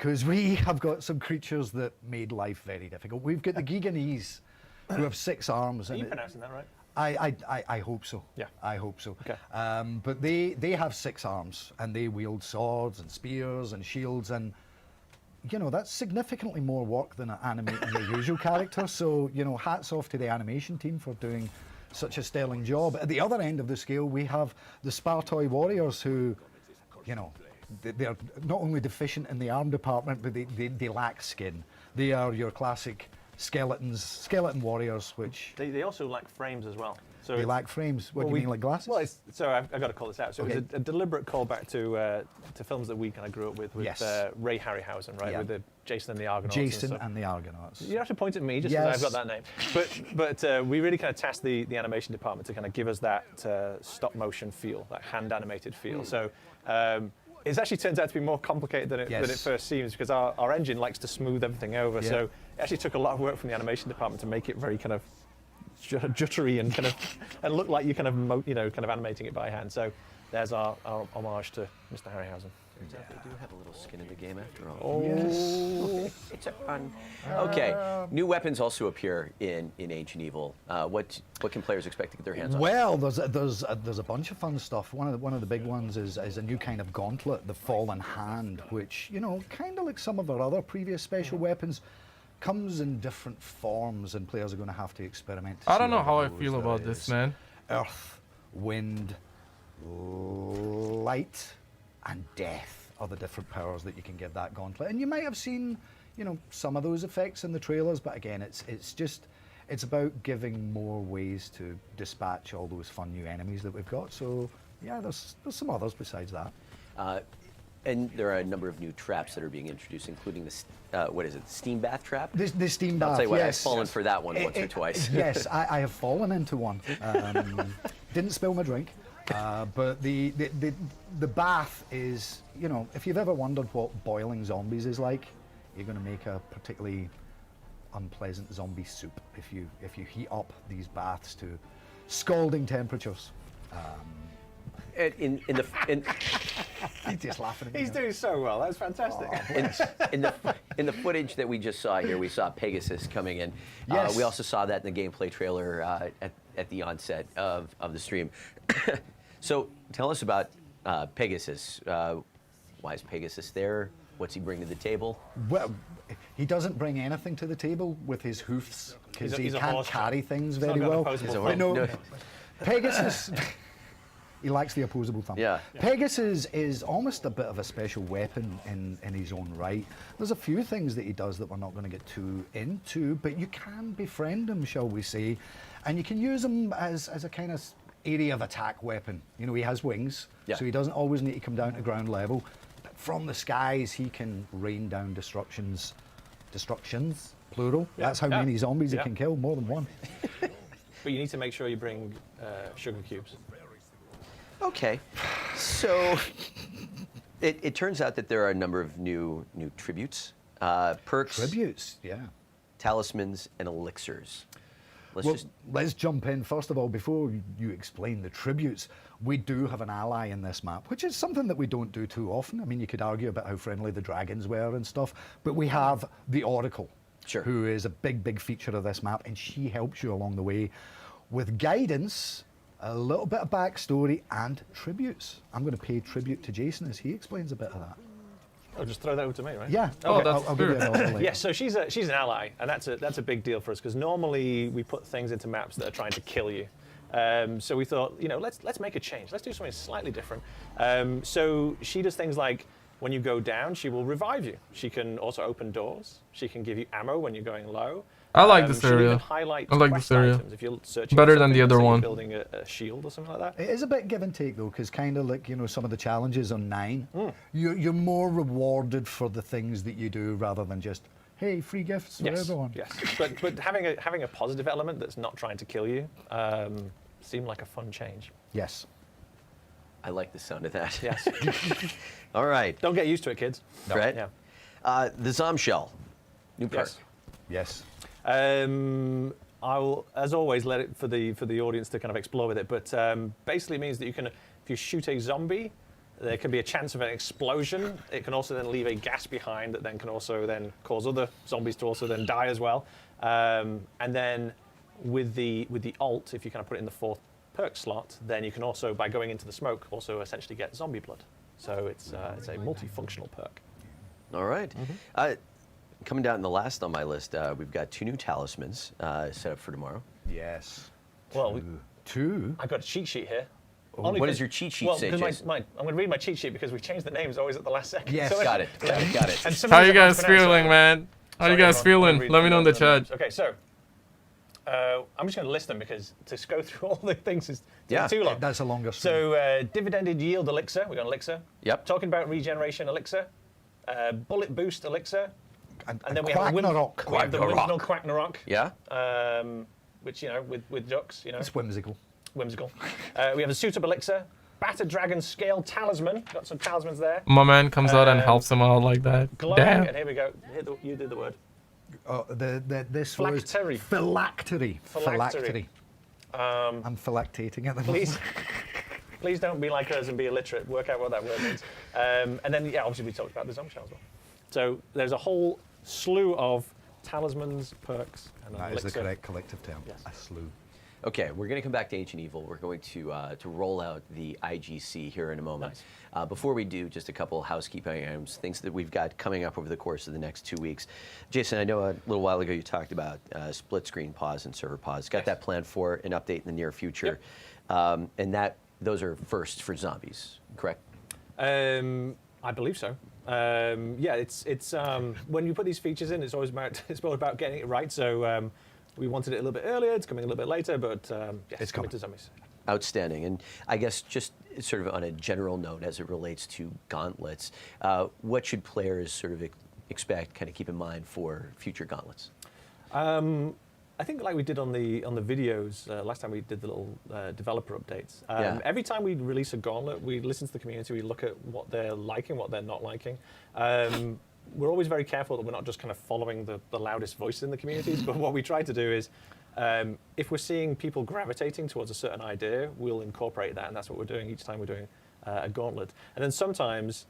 because we have got some creatures that made life very difficult. We've got the Giganese, who have 6 arms. Are you pronouncing that right? I hope so. Yeah. I hope so. Okay. But they have 6 arms, and they wield swords and spears and shields, and that's significantly more work than animating your usual character. So hats off to the animation team for doing such a sterling job. At the other end of the scale, we have the Spartoi warriors, who, they're not only deficient in the arm department, but they lack skin. They are your classic skeleton warriors, which... They also lack frames as well. So they lack frames? What do you mean, like glasses? Well, sorry, I've got to call this out. So okay. It was a deliberate callback to films that we kind of grew up with yes. Ray Harryhausen, right? Yeah. With the Jason and the Argonauts. Jason and the Argonauts. You have to point at me just because I've got that name. But we really kind of tasked the animation department to kind of give us that stop motion feel, that hand animated feel. So it actually turns out to be more complicated than it first seems, because our engine likes to smooth everything over. Yeah. So it actually took a lot of work from the animation department to make it very kind of juttery and kind of and look like you're kind of animating it by hand. So there's our homage to Mr. Harryhausen. Turns out they do have a little skin in the game after all. Oh, yes. It's a fun. Okay, new weapons also appear in Ancient Evil. What can players expect to get their hands on? Well, there's a bunch of fun stuff. One of the big ones is a new kind of gauntlet, the Fallen Hand, which kind of like some of our other previous special weapons, comes in different forms, and players are going to have to experiment. I don't know how I feel about this, man. Earth, wind, light, and death are the different powers that you can give that gauntlet. And you might have seen, some of those effects in the trailers, but again, it's about giving more ways to dispatch all those fun new enemies that we've got. So yeah, there's some others besides that. And there are a number of new traps that are being introduced, including the, what is it, the steam bath trap? The steam bath, I'll tell you what, yes. I've fallen for that one once or twice. Yes, I have fallen into one. Didn't spill my drink, but the bath is, if you've ever wondered what boiling zombies is like, you're going to make a particularly unpleasant zombie soup if you heat up these baths to scalding temperatures. He's just laughing at me. He's doing so well. That's fantastic. Oh, in the footage that we just saw here, we saw Pegasus coming in. Yes. We also saw that in the gameplay trailer at the onset of the stream. So tell us about Pegasus. Why is Pegasus there? What's he bring to the table? Well, he doesn't bring anything to the table with his hoofs, because he can't carry things very well. Pegasus... He lacks the opposable thumb. Yeah. Pegasus is almost a bit of a special weapon in his own right. There's a few things that he does that we're not going to get too into, but you can befriend him, shall we say, and you can use him as a kind of area of attack weapon. He has wings, so he doesn't always need to come down to ground level. But from the skies, he can rain down destructions, plural. Yeah. That's how many zombies he can kill, more than one. But you need to make sure you bring sugar cubes. Okay, so it turns out that there are a number of new tributes, perks, talismans, and elixirs. Let's jump in. First of all, before you explain the tributes, we do have an ally in this map, which is something that we don't do too often. I mean, you could argue about how friendly the dragons were and stuff, but we have the Oracle, who is a big feature of this map, and she helps you along the way with guidance, a little bit of backstory, and tributes. I'm going to pay tribute to Jason as he explains a bit of that. I'll just throw that over to me, right? Yeah. Okay. I'll give you an order later. Yeah, so she's an ally, and that's a big deal for us, because normally we put things into maps that are trying to kill you. So we thought, let's make a change. Let's do something slightly different. So she does things like, when you go down, she will revive you. She can also open doors. She can give you ammo when you're going low. I like this area. I like this area. If you're searching better than the other one. Building a shield or something like that. It is a bit give and take though, because kind of like some of the challenges on 9, you're more rewarded for the things that you do rather than just, hey, free gifts for everyone. Yes, but having a positive element that's not trying to kill you seemed like a fun change. Yes. I like the sound of that. Yes. All right. Don't get used to it, kids. No. Right. Yeah. The Zombshell. New perk. Yes. I will, as always, let it for the audience to kind of explore with it. But basically, it means that you can, if you shoot a zombie, There can be a chance of an explosion. It can also then leave a gas behind that then can also then cause other zombies to also then die as well. And then with the alt, if you kind of put it in the 4th perk slot, then you can also, by going into the smoke, also essentially get zombie blood. So it's a multifunctional perk. All right. Coming down the last on my list, we've got 2 new talismans set up for tomorrow. Yes. Well, 2? I've got a cheat sheet here. What does your cheat sheet say, Jason? I'm going to read my cheat sheet because we changed the names always at the last second. Yes. Got it. And some How of you these are hard guys to pronounce, feeling, so- man? How you Sorry, guys everyone. feeling? Read Let me know in the chat. Okay, so I'm just going to list them because to go through all the things is Yeah. too long. That's a longer stream. So dividended yield elixir, we got an elixir. Yep. Talking about regeneration elixir, bullet boost elixir, and then we have Quacknarok. we have the Quacknarok. windmill Quacknarok, Yeah? which with ducks, It's whimsical. whimsical. We have a suitable elixir, battered dragon scale talisman. Got some talismans there. My man comes out and helps him out like that. Glowing, Damn. and here we go. You did the word. This Phylactery. was phylactery. Phylactery. I'm phylactating at the Please, moment. please don't be like us and be illiterate. Work out what that word means. And then, obviously we talked about the zombie shell as well. So there's a whole slew of talismans, perks, and an That is the elixir. correct collective term. Yes. A slew. Okay, we're going to come back to Ancient Evil. We're going to roll out the IGC here in a moment. Nice. Before we do, just a couple housekeeping items, things that we've got coming up over the course of the next 2 weeks. Jason, I know a little while ago you talked about split screen pause and server pause. Got that planned for an update in the near future. And those are first for zombies, correct? I believe so. It's when you put these features in, it's always about getting it right. So we wanted it a little bit earlier. It's coming a little bit later, but it's coming to zombies. Outstanding. And I guess just sort of on a general note as it relates to gauntlets, what should players sort of expect, kind of keep in mind for future gauntlets? I think like we did on the videos last time we did the little developer updates. Every time we release a gauntlet, we listen to the community, we look at what they're liking, what they're not liking. We're always very careful that we're not just kind of following the loudest voice in the communities, but what we try to do is if we're seeing people gravitating towards a certain idea, we'll incorporate that, and that's what we're doing each time we're doing a gauntlet. And then sometimes,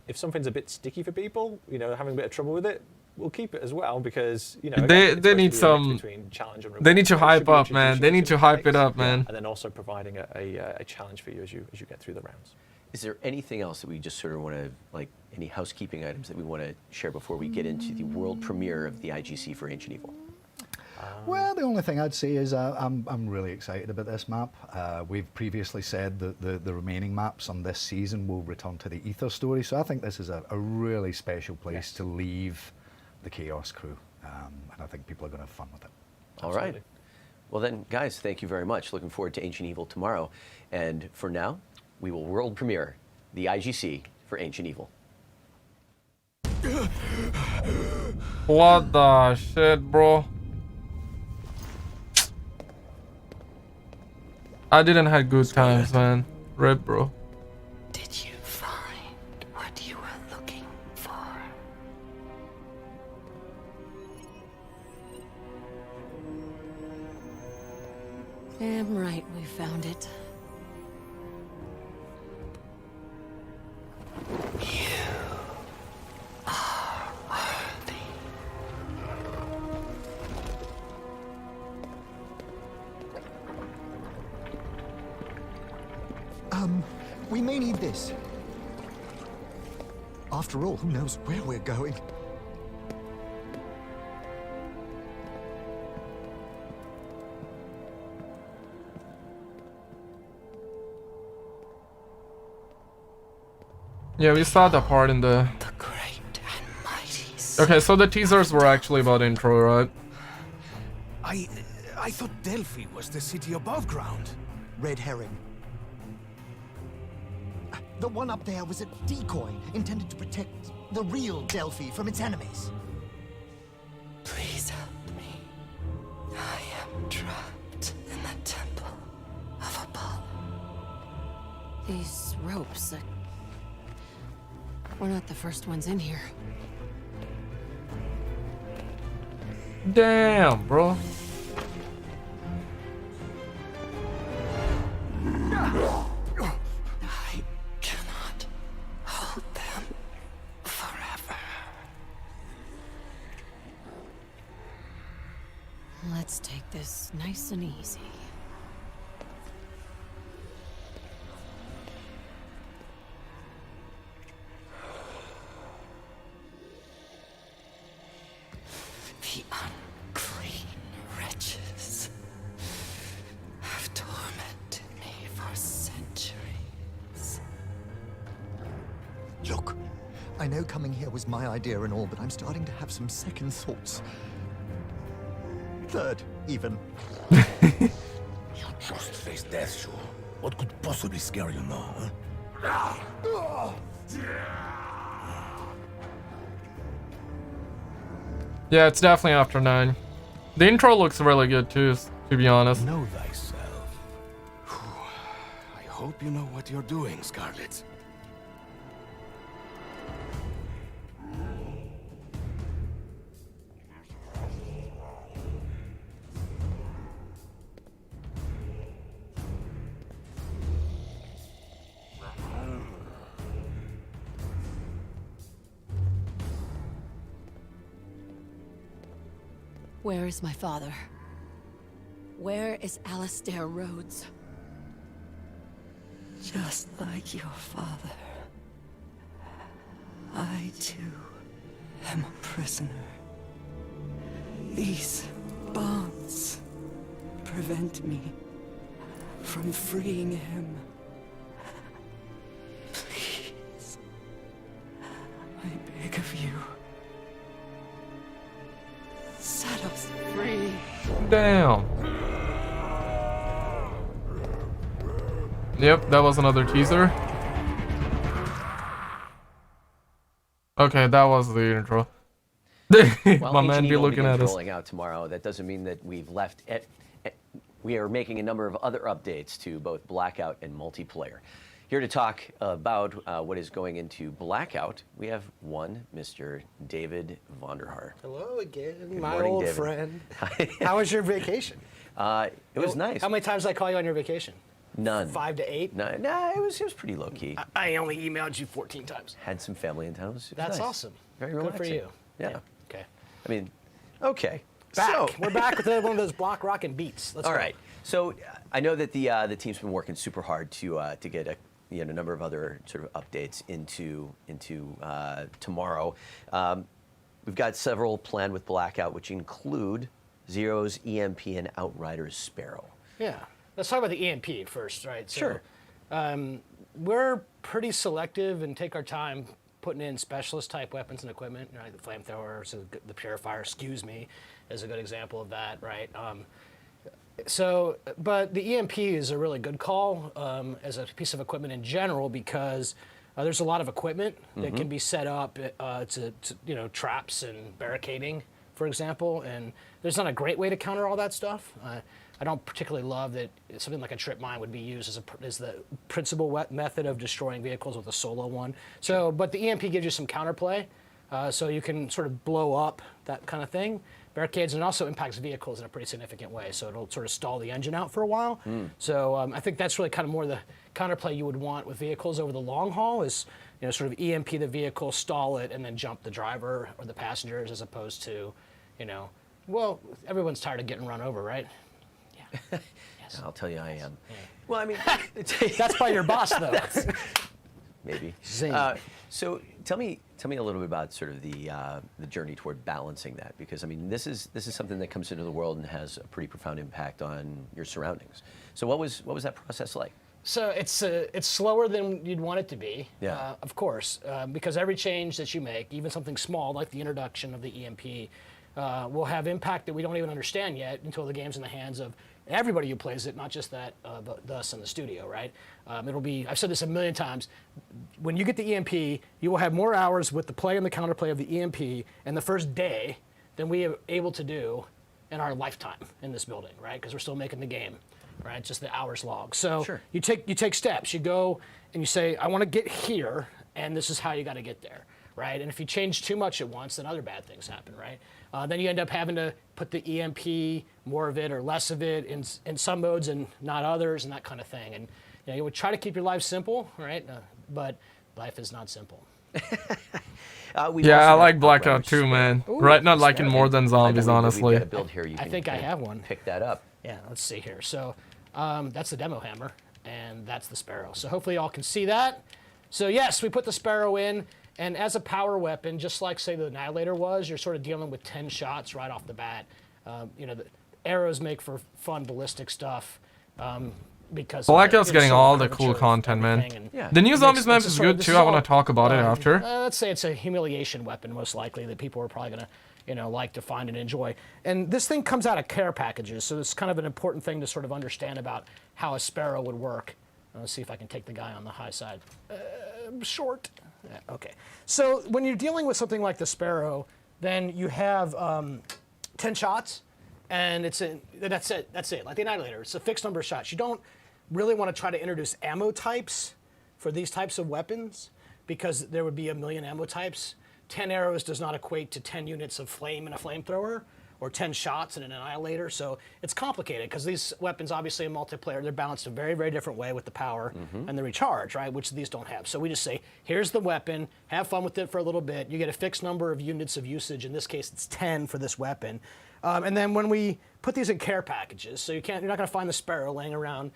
if something's a bit sticky for people, having a bit of trouble with it, we'll keep it as well because they need some. Challenge and They need to reward. hype Should be up, man. introduced They need to hype it mistakes. up, man. And then also providing a challenge for you as you get through the rounds. Is there anything else that we just sort of want to, like, any housekeeping items that we want to share before we get into the world premiere of the IGC for Ancient Evil? Well, the only thing I'd say is I'm really excited about this map. We've previously said that the remaining maps on this season will return to the Ether story, so I think this is a really special place to leave the Chaos crew, and I think people are going to have fun with it. All right. Well then, guys, thank you very much. Looking forward to Ancient Evil tomorrow. And for now, we will world premiere the IGC for Ancient Evil. What the shit, bro? I didn't have good times, man. Rip, bro. Did you find what you were looking for? Damn right we found it. We may need this. After all, who knows where we're going? Yeah, we saw that part in the. The great and mighty. Okay, so the teasers were actually about intro, right? I thought Delphi was the city above ground. Red herring. The one up there was a decoy intended to protect the real Delphi from its enemies. Please help me. I am trapped in the temple of Apollo. These ropes, we're not the first ones in here. Damn, bro. I cannot Let's take this nice and easy. The unclean wretches have tormented me for centuries. Look, I know coming here was my idea and all, but I'm starting to have some second thoughts. Third, even. You just faced death, sure. What could possibly scare you now, huh? Yeah, it's definitely after 9. The intro looks really good too, to be honest. Know thyself. I hope you know what you're doing, Scarlet. Where is my father? Where is Alistair Rhodes? Just like your father, I too am a prisoner. These bonds prevent me from freeing him. Please, I beg of you. Set us free. Damn. Yep, that was another teaser. Okay, that was the intro. Well, My man H&E be will looking begin at us. rolling out tomorrow. That doesn't mean that we've left. We are making a number of other updates to both Blackout and multiplayer. Here to talk about what is going into Blackout, we have one Mr. David Vonderhaar. Hello again, Good my morning, old David. friend. How was your vacation? It was nice. How many times did I call you on your vacation? None. 5 to 8? No, it was pretty low key. I only emailed you 14 times. Had some family in town. It was That's nice. awesome. Very Good relaxing. for you. Yeah. Okay. I mean, okay. Back. So, We're back with one of those block rockin' beats. Let's all go. right. So I know that the team's been working super hard to get a number of other sort of updates into tomorrow. We've got several planned with Blackout, which include Zero's EMP and Outrider's Sparrow. Yeah. Let's talk about the EMP first, right? So, Sure. We're pretty selective and take our time putting in specialist type weapons and equipment. Right? The flamethrower, so the purifier, excuse me, is a good example of that, right? But the EMP is a really good call as a piece of equipment in general because there's a lot of equipment that can be set up to traps and barricading, for example, and there's not a great way to counter all that stuff. I don't particularly love that something like a trip mine would be used as the principal method of destroying vehicles with a solo one. So, but the EMP gives you some counterplay, so you can sort of blow up that kind of thing. Barricades, and it also impacts vehicles in a pretty significant way, so it'll sort of stall the engine out for a while. So I think that's really kind of more the counterplay you would want with vehicles over the long haul is, sort of EMP the vehicle, stall it, and then jump the driver or the passengers as opposed to, well, everyone's tired of getting run over, right? Yeah. Yes. I'll tell you, I am. Yeah. Well, I mean, That's by your boss, though. maybe. Zing. So tell me a little bit about sort of the journey toward balancing that, because I mean this is something that comes into the world and has a pretty profound impact on your surroundings. So what was that process like? So it's slower than you'd want it to be, Yeah. of course, because every change that you make, even something small like the introduction of the EMP, will have impact that we don't even understand yet until the game's in the hands of everybody who plays it, not just us in the studio, right? It'll be, I've said this a million times, when you get the EMP, you will have more hours with the play and the counterplay of the EMP in the first day than we are able to do in our lifetime in this building, right? Because we're still making the game, right? Just the hours log. So Sure. you take steps. You go and you say, I want to get here, and this is how you got to get there, right? And if you change too much at once, then other bad things happen, right? Then you end up having to put the EMP, more of it or less of it, in some modes and not others, and that kind of thing. And you would try to keep your life simple, right? But life is not simple. Yeah, I like Blackout too, man. Ooh, Right, not liking more than zombies, honestly. We've got a build here. You I can think I kind of have one. Pick that up. Yeah, let's see here. So that's the demo hammer, and that's the Sparrow. So hopefully y'all can see that. So yes, we put the Sparrow in, and as a power weapon, just like say the Annihilator was, you're sort of dealing with 10 shots right off the bat. You know, the arrows make for fun ballistic stuff. Because Blackout's getting sort of all the curvature cool of content, man. everything, and Yeah. The new makes- Zombies it's map a is sort of- good this too. is I want all, to talk about it after. Let's say it's a humiliation weapon, most likely, that people are probably going to, like to find and enjoy. And this thing comes out of care packages, so it's kind of an important thing to sort of understand about how a Sparrow would work. Let's see if I can take the guy on the high side. Short. Yeah, okay. So when you're dealing with something like the Sparrow, then you have 10 shots, and that's it. Like the Annihilator, it's a fixed number of shots. You don't really want to try to introduce ammo types for these types of weapons because there would be a million ammo types. 10 arrows does not equate to 10 units of flame in a flamethrower or 10 shots in an Annihilator. So it's complicated because these weapons, obviously in multiplayer, they're balanced a very, very different way with the power and the recharge, right? Which these don't have. So we just say, here's the weapon, have fun with it for a little bbit. You get a fixed number of units of usage. In this case, it's 10 for this weapon. And then when we put these in care packages, so you're not going to find the Sparrow laying around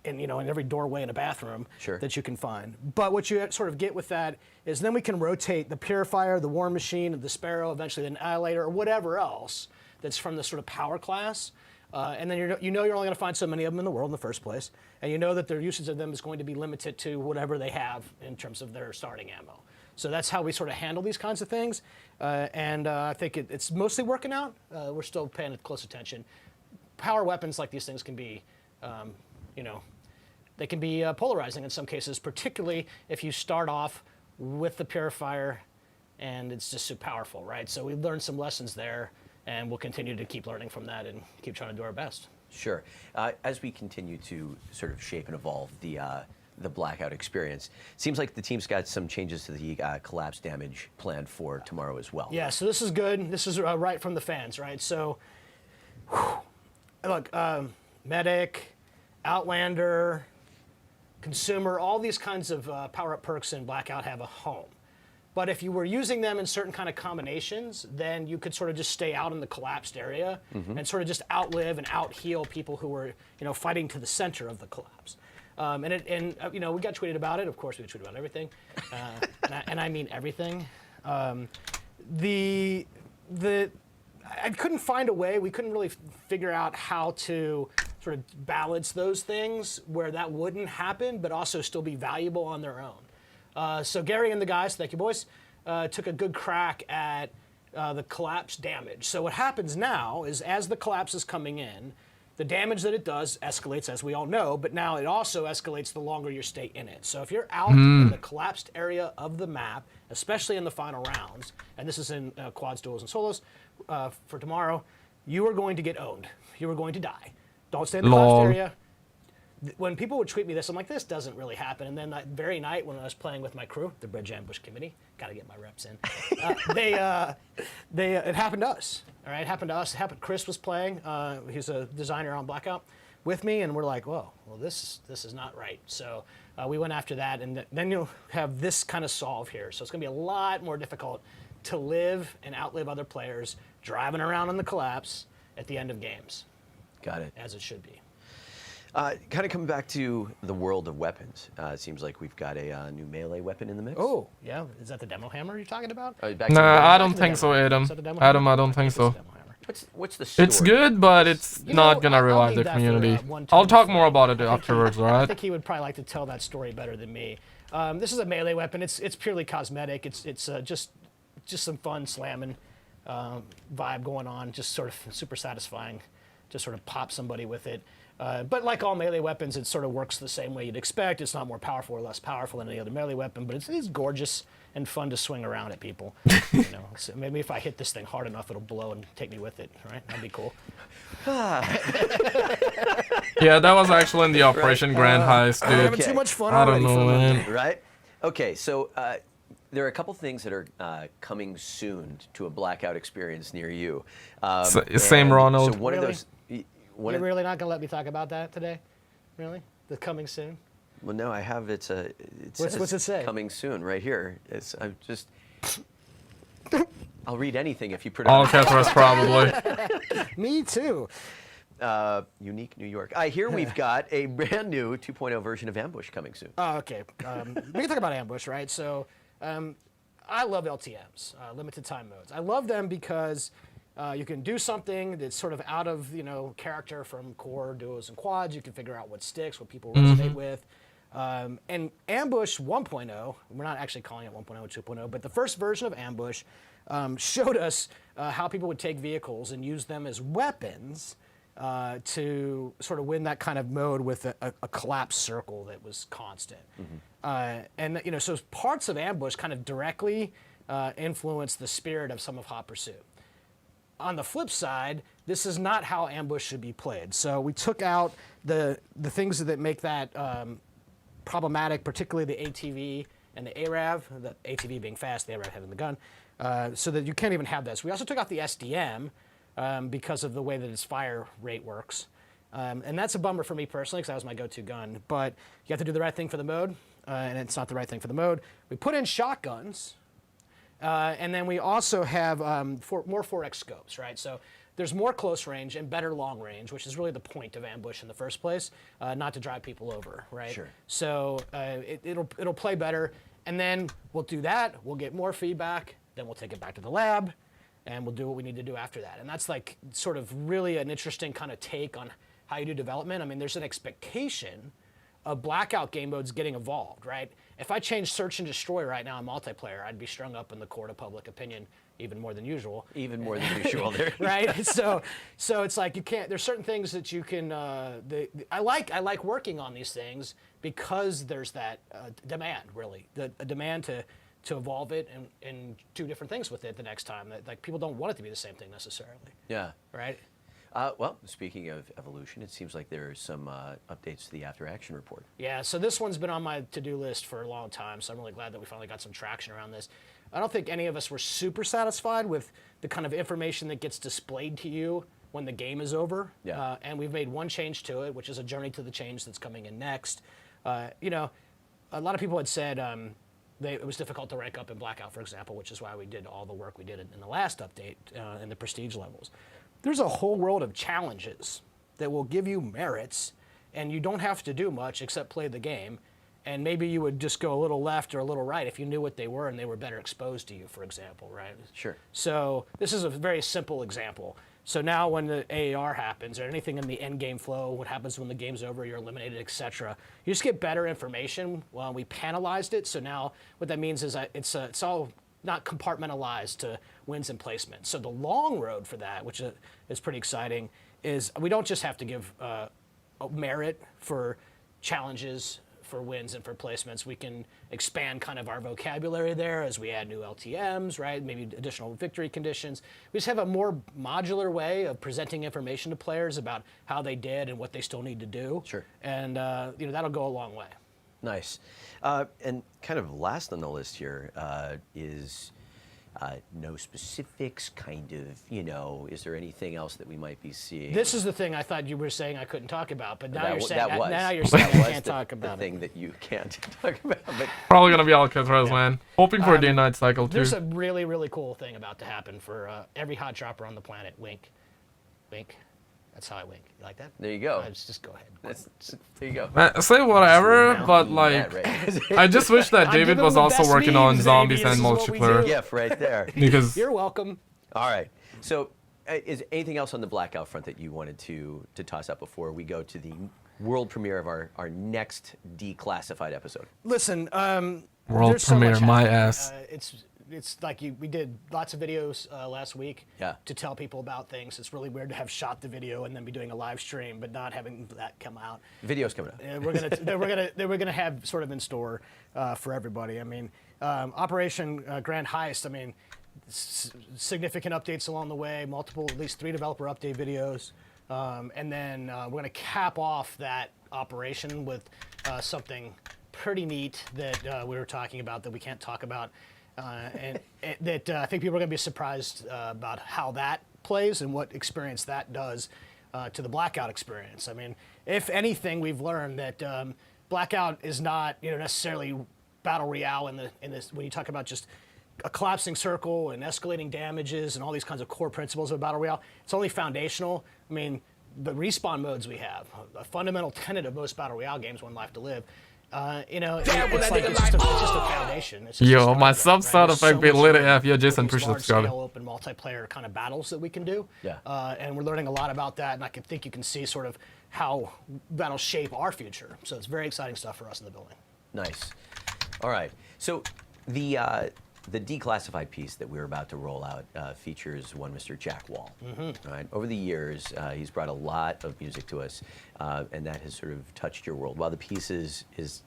in every doorway in a bathroom that you can find. But what you sort of get with that is then we can rotate the Purifier, the War Machine, the Sparrow, eventually the Annihilator, or whatever else that's from the sort of power class. And then you're only going to find so many of them in the world in the first place. And you know that their usage of them is going to be limited to whatever they have in terms of their starting ammo. So that's how we sort of handle these kinds of things. And I think it's mostly working out. We're still paying close attention. Power weapons like these things can be, they can be polarizing in some cases, particularly if you start off with the Purifier and it's just so powerful, right? So we learned some lessons there, and we'll continue to keep learning from that and keep trying to do our best. Sure. As we continue to sort of shape and evolve the Blackout experience, seems like the team's got some changes to the collapse damage planned for tomorrow as well. Yeah, so this is good. This is right from the fans, right? So, look, Medic, Outlander, Consumer, all these kinds of power-up perks in Blackout have a home. But if you were using them in certain kind of combinations, then you could sort of just stay out in the collapsed area and sort of just outlive and out-heal people who were, fighting to the center of the collapse. We got tweeted about it. Of course, we tweeted about everything, and I mean everything. I couldn't find a way. We couldn't really figure out how to sort of balance those things where that wouldn't happen, but also still be valuable on their own. So Gary and the guys, thank you boys, took a good crack at the collapse damage. So what happens now is as the collapse is coming in, the damage that it does escalates, as we all know, but now it also escalates the longer you stay in it. So if you're out in the collapsed area of the map, especially in the final rounds, and this is in quads, duels, and solos for tomorrow, you are going to get owned. You are going to die. Don't stay in the collapsed area. When people would tweet me this, I'm like, this doesn't really happen. And then that very night when I was playing with my crew, the Bridge Ambush Committee, got to get my reps in, it happened to us. All right, it happened to us. Chris was playing. He's a designer on Blackout with me, and we're like, well, this is not right. So we went after that, and then you'll have this kind of solve here. So it's going to be a lot more difficult to live and outlive other players driving around in the collapse at the end of games. Got it. As it should be. Kind of coming back to the world of weapons, it seems like we've got a new melee weapon in the mix. Oh, yeah. Is that the demo hammer you're talking about? Nah, I don't think so, Adam. Adam, I don't think so. What's the story? It's good, but it's not gonna revive the community. I'll talk more about it afterwards, I alright? think he would probably like to tell that story better than me. This is a melee weapon. It's purely cosmetic. It's just some fun slamming vibe going on. Just sort of super satisfying. Just sort of pop somebody with it. But like all melee weapons, it sort of works the same way you'd expect. It's not more powerful or less powerful than any other melee weapon, but it's gorgeous and fun to swing around at people. So maybe if I hit this thing hard enough, it'll blow and take me with it. Right? That'd be cool. Yeah, that was actually in the Operation Grand Heist, dude. I'm having too much fun I don't already. know, man. Right? Okay, so there are a couple things that are coming soon to a Blackout experience near you. Same, Ronald. So one Really? of those. You're really not going to let me talk about that today? Really? The coming soon? Well, no, I have it says What's it say? coming soon right here. I'm just. I'll read anything if you put it All on. Catherine probably. Me too. Unique New York. I hear we've got a brand new 2.0 version of Ambush coming soon. Oh, okay. We can talk about Ambush, right? So, I love LTMs, limited time modes. I love them because you can do something that's sort of out of character from core duos and quads. You can figure out what sticks, what people resonate with. And Ambush 1.0, we're not actually calling it 1.0 or 2.0, but the first version of Ambush showed us how people would take vehicles and use them as weapons to sort of win that kind of mode with a collapsed circle that was constant. And so parts of Ambush kind of directly influence the spirit of some of Hot Pursuit. On the flip side, this is not how Ambush should be played. So we took out the things that make that problematic, particularly the ATV and the ARAV, the ATV being fast, the ARAV having the gun, so that you can't even have this. We also took out the SDM because of the way that its fire rate works. And that's a bummer for me personally because that was my go-to gun. But you have to do the right thing for the mode, and it's not the right thing for the mode. We put in shotguns, and then we also have more 4X scopes, right? So there's more close range and better long range, which is really the point of Ambush in the first place, not to drive people over, right? Sure. So it'll play better, and then we'll do that. We'll get more feedback. Then we'll take it back to the lab, and we'll do what we need to do after that. And that's like sort of really an interesting kind of take on how you do development. I mean, there's an expectation of Blackout game modes getting evolved, right? If I change Search and Destroy right now in multiplayer, I'd be strung up in the court of public opinion even more than usual. Even more than usual there. Right? So it's like you can't, there's certain things that you can, I like working on these things because there's that demand, really. A demand to evolve it and do different things with it the next time. That, like, people don't want it to be the same thing necessarily. Yeah. Right? Well, speaking of evolution, it seems like there are some updates to the After Action report. Yeah, so this one's been on my to-do list for a long time, so I'm really glad that we finally got some traction around this. I don't think any of us were super satisfied with the kind of information that gets displayed to you when the game is over. Yeah. And we've made one change to it, which is a journey to the change that's coming in next. A lot of people had said it was difficult to rank up in Blackout, for example, which is why we did all the work we did in the last update in the prestige levels. There's a whole world of challenges that will give you merits, and you don't have to do much except play the game. And maybe you would just go a little left or a little right if you knew what they were and they were better exposed to you, for example, right? Sure. So this is a very simple example. So now when the AAR happens or anything in the end game flow, what happens when the game's over, you're eliminated, etc. You just get better information. Well, we panelized it. So now what that means is it's all not compartmentalized to wins and placements. So the long road for that, which is pretty exciting, is we don't just have to give a merit for challenges, for wins and for placements. We can expand kind of our vocabulary there as we add new LTMs, right? Maybe additional victory conditions. We just have a more modular way of presenting information to players about how they did and what they still need to do. Sure. And that'll go a long way. Nice. And kind of last on the list here is no specifics, kind of, is there anything else that we might be seeing? This is the thing I thought you were saying I couldn't talk about, but now That you're w- saying that was- now you're saying that I was can't talk about the it. thing that you can't talk about. But Probably gonna be Alcatraz, man. Hoping for a day-night cycle too. There's a really, really cool thing about to happen for every hot dropper on the planet. Wink. Wink. That's how I wink. You like that? there you go. Just go ahead. There you go. Man, say whatever, but like, Yeah, right. I just wish that I'm David giving was them the also best working on memes, zombies baby. and This is what we multiplayer do. GIF right there. because You're welcome. All right. So, is anything else on the Blackout front that you wanted to toss up before we go to the world premiere of our next declassified episode? Listen, World there's so premiere, much my happening. ass. It's like we did lots of videos last week Yeah. to tell people about things. It's really weird to have shot the video and then be doing a live stream, but not having that come out. Video's coming up. And we're gonna have sort of in store for everybody. I mean, Operation Grand Heist. I mean, significant updates along the way. Multiple, at least 3 developer update videos, and then we're gonna cap off that operation with something pretty neat that we were talking about that we can't talk about, and that I think people are gonna be surprised about how that plays and what experience that does to the Blackout experience. I mean, if anything, we've learned that Blackout is not, necessarily battle royale in this when you talk about just a collapsing circle and escalating damages and all these kinds of core principles of battle royale. It's only foundational. I mean, the respawn modes we have, a fundamental tenet of most battle royale games, One Life to Live. It's just a foundation. It's just Yo, a my starting sub point, sound There's effect being much lit more AF. Yo, Jason, with these appreciate subscribing. large-scale open multiplayer kind of battles that we can do. Yeah. And we're learning a lot about that, and I think you can see sort of how that'll shape our future. So it's very exciting stuff for us in the building. Nice. All right. So the declassified piece that we're about to roll out features one Mr. Jack Wall. All right. Over the years, he's brought a lot of music to us, and that has sort of touched your world. While the piece is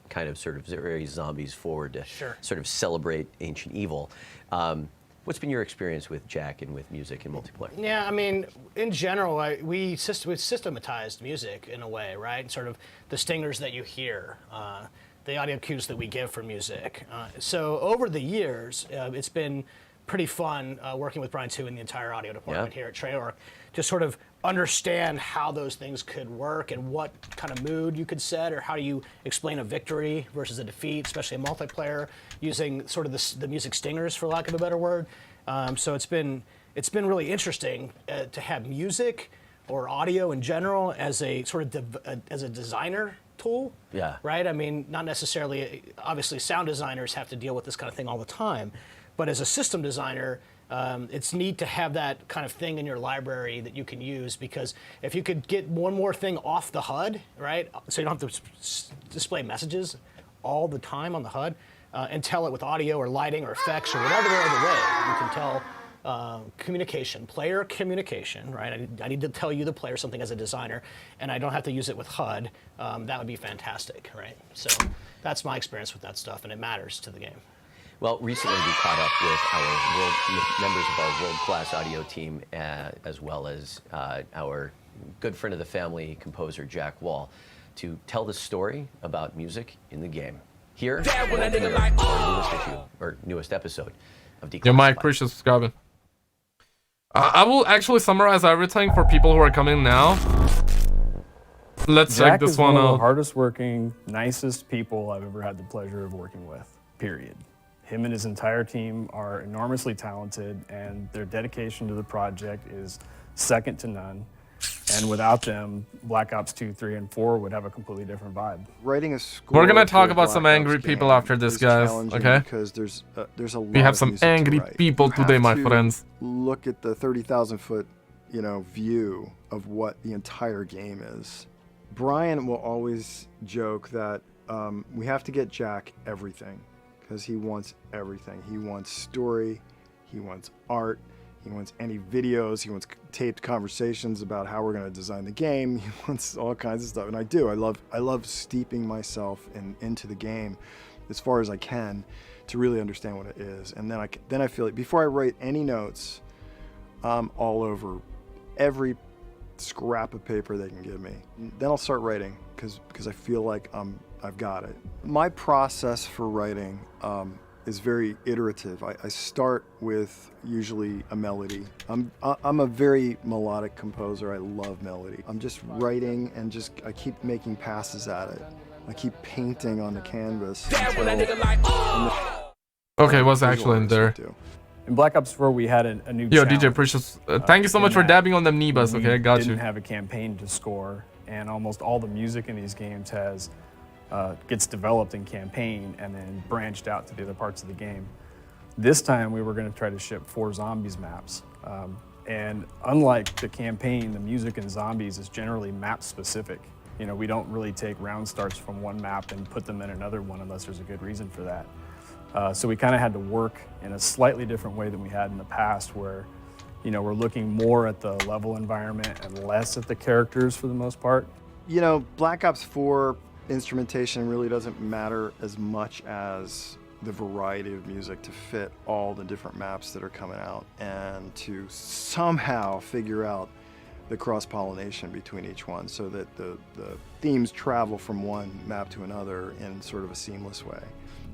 kind of sort of very zombies forward to sort of celebrate ancient evil. What's been your experience with Jack and with music and multiplayer? Yeah, I mean, in general, we systematized music in a way, right? And sort of the stingers that you hear. The audio cues that we give for music. So over the years, it's been pretty fun working with Brian too and the entire audio department here at Treyarch to sort of understand how those things could work and what kind of mood you could set, or how do you explain a victory versus a defeat, especially in multiplayer, using sort of the music stingers, for lack of a better word. So it's been really interesting to have music or audio in general as a sort of as a designer tool. Yeah. Right? I mean, not necessarily, obviously sound designers have to deal with this kind of thing all the time, but as a system designer, it's neat to have that kind of thing in your library that you can use, because if you could get one more thing off the HUD, right? So you don't have to display messages all the time on the HUD, and tell it with audio or lighting or effects or whatever other way you can tell communication, player communication, right? I need to tell you, the player, something as a designer, and I don't have to use it with HUD. That would be fantastic, right? So that's my experience with that stuff, and it matters to the game. Well, recently we caught up with members of our world-class audio team, as well as our good friend of the family, composer Jack Wall, to tell the story about music in the game. Here, our newest issue, or newest episode of Declassified. Yo, Mike, appreciate subscribing. I will actually summarize everything for people who are coming now. Let's check this one Jack is one of the out. hardest working, nicest people I've ever had the pleasure of working with, period. Him and his entire team are enormously talented, and their dedication to the project is second to none. And without them, Black Ops 2, 3, and 4 would have a completely different vibe. Writing a score We're gonna talk for a about some Black angry Ops people game after this, is guys, challenging okay? Because there's a lot We have of some music to angry write. people You today, have my to friends. Look at the 30,000 foot, view of what the entire game is. Brian will always joke that we have to get Jack everything, because he wants everything. He wants story, he wants art, he wants any videos, he wants taped conversations about how we're going to design the game. He wants all kinds of stuff, and I do. I love steeping myself into the game as far as I can to really understand what it is. And then I feel like before I write any notes, I'm all over every scrap of paper they can give me. Then I'll start writing because I feel like I've got it. My process for writing is very iterative. I start with usually a melody. I'm a very melodic composer. I love melody. I'm just writing and I keep making passes at it. I keep painting on the canvas. Okay, what's actually in there? In Black Ops 4, we had a new Yo, challenge. DJ Precious, thank you so much for dabbing on them Nebas, okay? I got you. We didn't have a campaign to score, and almost all the music in these games gets developed in campaign and then branched out to the other parts of the game. This time, we were going to try to ship 4 zombies maps. And unlike the campaign, the music in zombies is generally map specific. We don't really take round starts from one map and put them in another one unless there's a good reason for that. So we kind of had to work in a slightly different way than we had in the past, where, we're looking more at the level environment and less at the characters for the most part. Black Ops 4 instrumentation really doesn't matter as much as the variety of music to fit all the different maps that are coming out, and to somehow figure out the cross-pollination between each one so that the themes travel from one map to another in sort of a seamless way.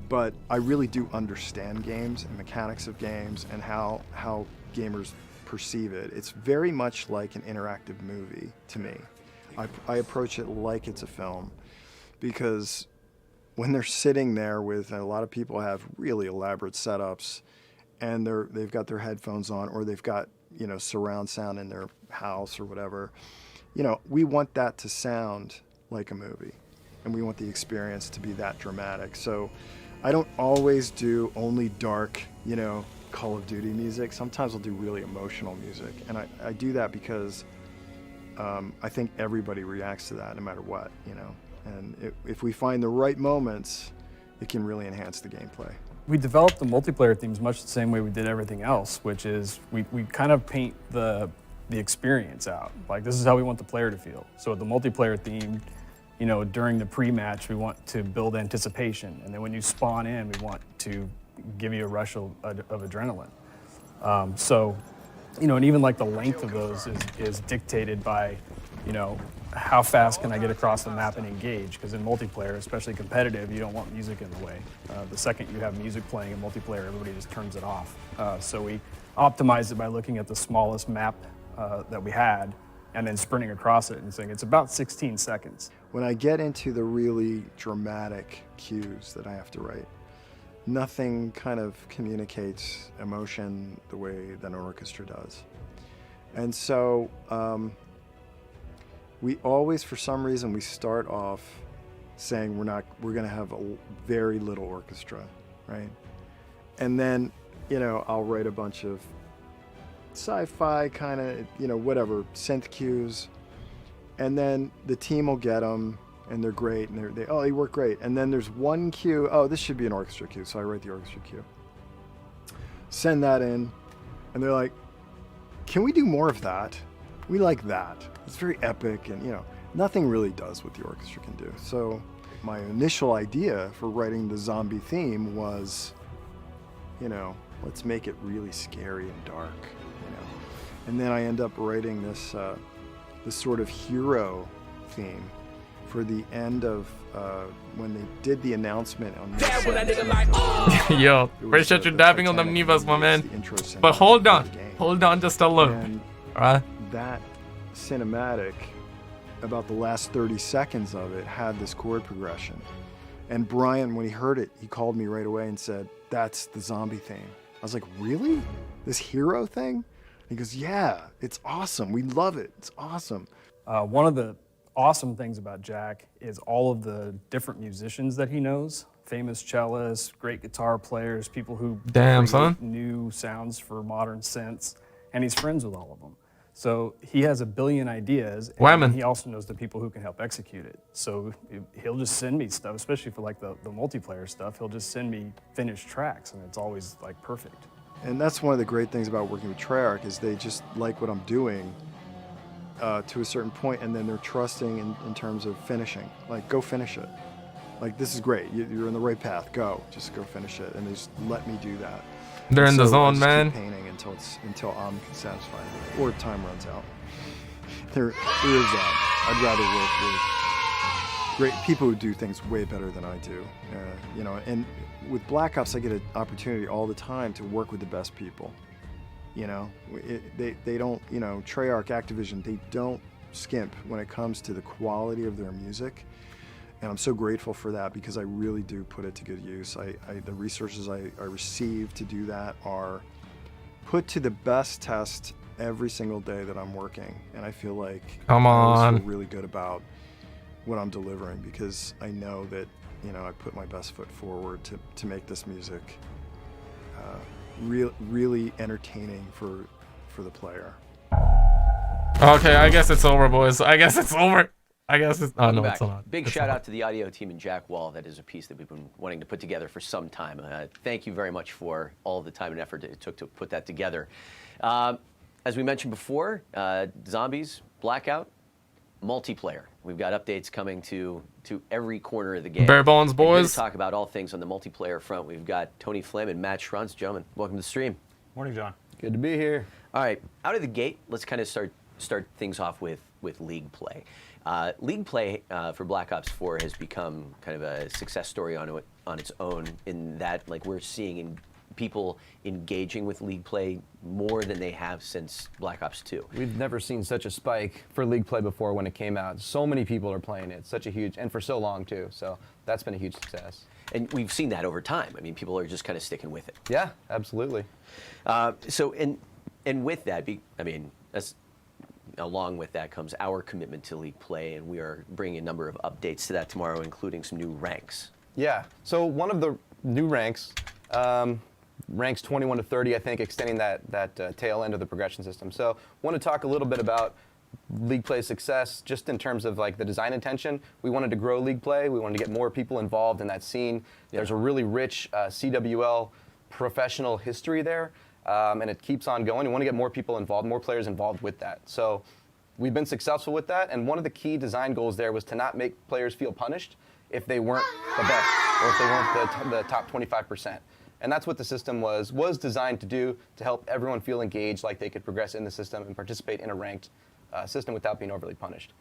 But I really do understand games and mechanics of games and how gamers perceive it. It's very much like an interactive movie to me. I approach it like it's a film, because when they're sitting there with, and a lot of people have really elaborate setups, and they've got their headphones on, or they've got, you know, surround sound in their house or whatever, you know, we want that to sound like a movie, and we want the experience to be that dramatic. So I don't always do only dark, you know, Call of Duty music. Sometimes I'll do really emotional music, and I do that because I think everybody reacts to that no matter what, you know. And if we find the right moments, it can really enhance the gameplay. We developed the multiplayer themes much the same way we did everything else, which is we kind of paint the experience out. Like, this is how we want the player to feel. So the multiplayer theme, you know, during the pre-match, we want to build anticipation. And then when you spawn in, we want to give you a rush of adrenaline. So, you know, and even like the length of those is dictated by, you know, how fast can I get across the map and engage? Because in multiplayer, especially competitive, you don't want music in the way. The second you have music playing in multiplayer, everybody just turns it off. So we optimized it by looking at the smallest map that we had and then sprinting across it and saying it's about 16 seconds. When I get into the really dramatic cues that I have to write, nothing kind of communicates emotion the way that an orchestra does. And so we always, for some reason, we start off saying we're gonna have a very little orchestra, right? And then, you know, I'll write a bunch of sci-fi kind of, you know, whatever, synth cues, and then the team will get them, and they're great, and they work great. And then there's one cue, oh, this should be an orchestra cue, so I write the orchestra cue. Send that in, and they're like, can we do more of that? We like that. It's very epic, and, you know, nothing really does what the orchestra can do. So my initial idea for writing the zombie theme was, you know, let's make it really scary and dark, you know. And then I end up writing this sort of hero theme for the end of when they did the announcement on Yo, appreciate you dabbing on them Nivas, my man. But hold on just a little. Alright? That cinematic, about the last 30 seconds of it, had this chord progression. And Brian, when he heard it, he called me right away and said, that's the zombie theme. I was like, really? This hero thing? He goes, yeah, it's awesome. We love it. It's awesome. One of the awesome things about Jack is all of the different musicians that he knows. Famous cellists, great guitar players, people who create new sounds for modern synths, and he's friends with all of them. So he has a billion ideas, and he also knows the people who can help execute it. So he'll just send me stuff, especially for like the multiplayer stuff. He'll just send me finished tracks, and it's always like perfect. And that's one of the great things about working with Treyarch is they just like what I'm doing to a certain point, and then they're trusting in terms of finishing. Like, go finish it. Like, this is great. You're in the right path. Go. Just go finish it. And they just let me do that. They're in the zone, man. Keep painting until I'm satisfied with it, or time runs out. There is that. I'd rather work with great people who do things way better than I do. You know, and with Black Ops, I get an opportunity all the time to work with the best people. You know, they don't, you know, Treyarch, Activision, they don't skimp when it comes to the quality of their music. And I'm so grateful for that because I really do put it to good use. The resources I receive to do that are put to the best test every single day that I'm working. And I feel like I feel really good about what I'm delivering because I know that, you know, I put my best foot forward to make this music really entertaining for the player. Okay, I guess it's over, boys. I guess it's over. I guess it's... Oh, no, it's not. Big shout out to the audio team and Jack Wall. That is a piece that we've been wanting to put together for some time. Thank you very much for all the time and effort it took to put that together. As we mentioned before, Zombies, Blackout, multiplayer. We've got updates coming to every corner of the game. Bare bones, boys. Here to talk about all things on the multiplayer front, we've got Tony Flynn and Matt Schrunz. Gentlemen, welcome to the stream. Morning, John. Good to be here. All right, out of the gate, let's kind of start things off with League play. League play for Black Ops 4 has become kind of a success story on its own in that, like, we're seeing people engaging with League play more than they have since Black Ops 2. We've never seen such a spike for League play before when it came out. So many people are playing it. Such a huge, and for so long too. So that's been a huge success. And we've seen that over time. I mean, people are just kind of sticking with it. Yeah, absolutely. And with that, along with that comes our commitment to League play, and we are bringing a number of updates to that tomorrow, including some new ranks. Yeah. So one of the new ranks, ranks 21 to 30, I think, extending that tail end of the progression system. So I want to talk a little bit about League play success, just in terms of like the design intention. We wanted to grow League play. We wanted to get more people involved in that scene. Yeah. There's a really rich CWL professional history there, and it keeps on going. We want to get more people involved, more players involved with that. So we've been successful with that, and one of the key design goals there was to not make players feel punished if they weren't the best or if they weren't the top 25%. And that's what the system was designed to do, to help everyone feel engaged, like they could progress in the system and participate in a ranked system without being overly punished.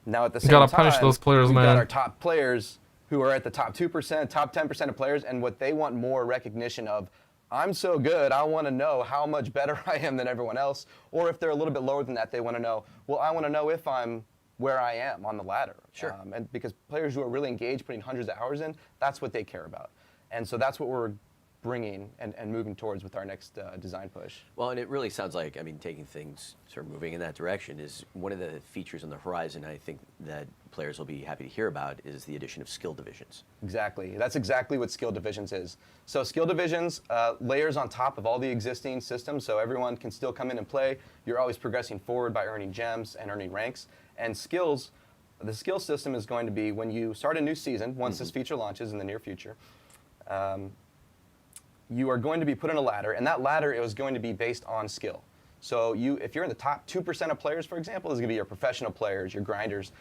Now at the same time, you gotta punish those players, we've man. got our top players who are at the top 2%, top 10% of players, and what they want more recognition of. I'm so good, I want to know how much better I am than everyone else. Or if they're a little bit lower than that, they want to know, well, I want to know if I'm where I am on the ladder. Sure. And because players who are really engaged, putting hundreds of hours in, that's what they care about. And so that's what we're bringing and moving towards with our next design push. Well, and it really sounds like, I mean, taking things, sort of moving in that direction is one of the features on the horizon I think that players will be happy to hear about is the addition of skill divisions. Exactly. That's exactly what skill divisions is. So skill divisions, layers on top of all the existing systems, so everyone can still come in and play. You're always progressing forward by earning gems and earning ranks. And skills, the skill system is going to be when you start a new season, once this feature launches in the near future, you are going to be put on a ladder, and that ladder is going to be based on skill. So if you're in the top 2% of players, for example, this is going to be your professional players, your grinders.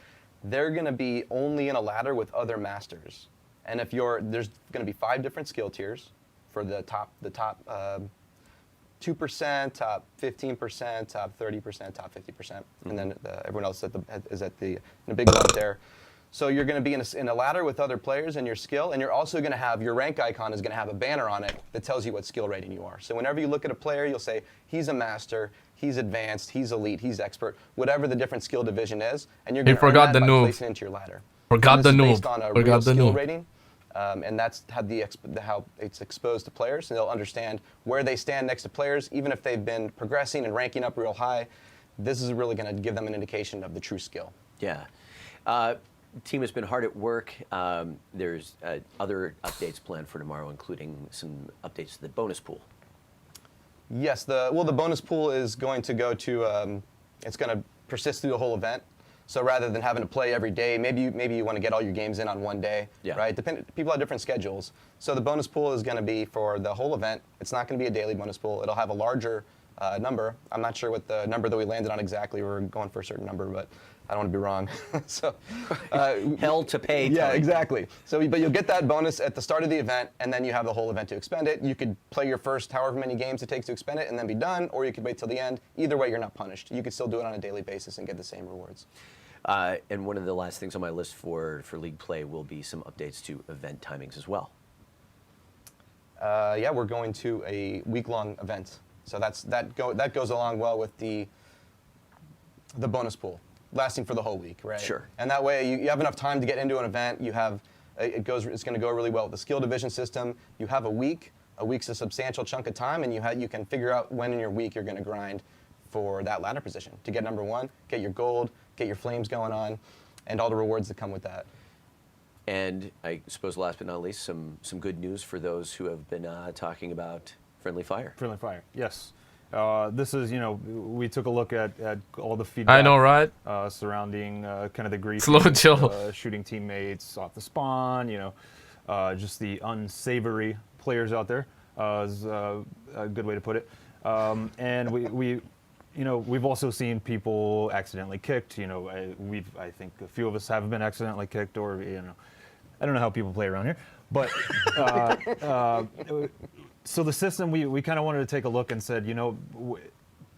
They're going to be only in a ladder with other masters. And there's going to be 5 different skill tiers for the top 2%, top 15%, top 30%, top 50%, and then everyone else is in a big lump there. So you're going to be in a ladder with other players and your skill, and you're also going to have your rank icon is going to have a banner on it that tells you what skill rating you are. So whenever you look at a player, you'll say he's a master, he's advanced, he's elite, he's expert, whatever the different skill division is, and you're going to earn that by placing into your ladder. Forgot the noob. Based on a real skill rating, and that's how it's exposed to players, and they'll understand where they stand next to players, even if they've been progressing and ranking up real high. This is really going to give them an indication of the true skill. Yeah. Team has been hard at work. There's other updates planned for tomorrow, including some updates to the bonus pool. Yes, the bonus pool is going to go to, it's going to persist through the whole event. So rather than having to play every day, maybe you want to get all your games in on one day, right? People have different schedules. So the bonus pool is going to be for the whole event. It's not going to be a daily bonus pool. It'll have a larger number. I'm not sure what the number that we landed on exactly. We're going for a certain number, but I don't want to be wrong. So hell to pay. Yeah, exactly. So, but you'll get that bonus at the start of the event, and then you have the whole event to expend it. You could play your first however many games it takes to expend it and then be done, or you could wait till the end. Either way, you're not punished. You could still do it on a daily basis and get the same rewards. And one of the last things on my list for League play will be some updates to event timings as well. Yeah, we're going to a week-long event. So that goes along well with the bonus pool, lasting for the whole week, right? Sure. And that way you have enough time to get into an event. It's going to go really well with the skill division system. You have a week. A week's a substantial chunk of time, and you can figure out when in your week you're going to grind for that ladder position to get number 1, get your gold, get your flames going on, and all the rewards that come with that. And I suppose last but not least, some good news for those who have been talking about Friendly Fire. Friendly Fire, yes. This is, we took a look at all the feedback. I know, right? Surrounding kind of the grief, Slow chill. Shooting teammates off the spawn, just the unsavory players out there is a good way to put it. And we've also seen people accidentally kicked. I think a few of us have been accidentally kicked, or I don't know how people play around here, but. So the system, we kind of wanted to take a look and said,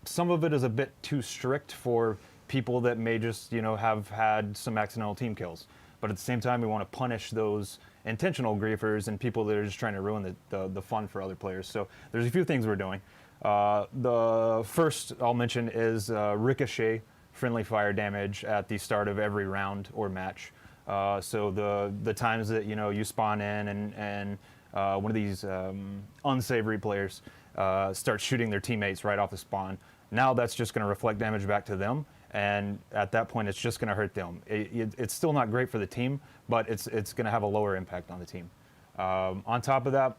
some of it is a bit too strict for people that may just, have had some accidental team kills. but at the same time, we want to punish those intentional griefers and people that are just trying to ruin the fun for other players. So there's a few things we're doing. The first I'll mention is ricochet friendly fire damage at the start of every round or match. So the times that you spawn in and one of these unsavory players starts shooting their teammates right off the spawn, now that's just going to reflect damage back to them, and at that point it's just going to hurt them. It's still not great for the team, but it's going to have a lower impact on the team. On top of that,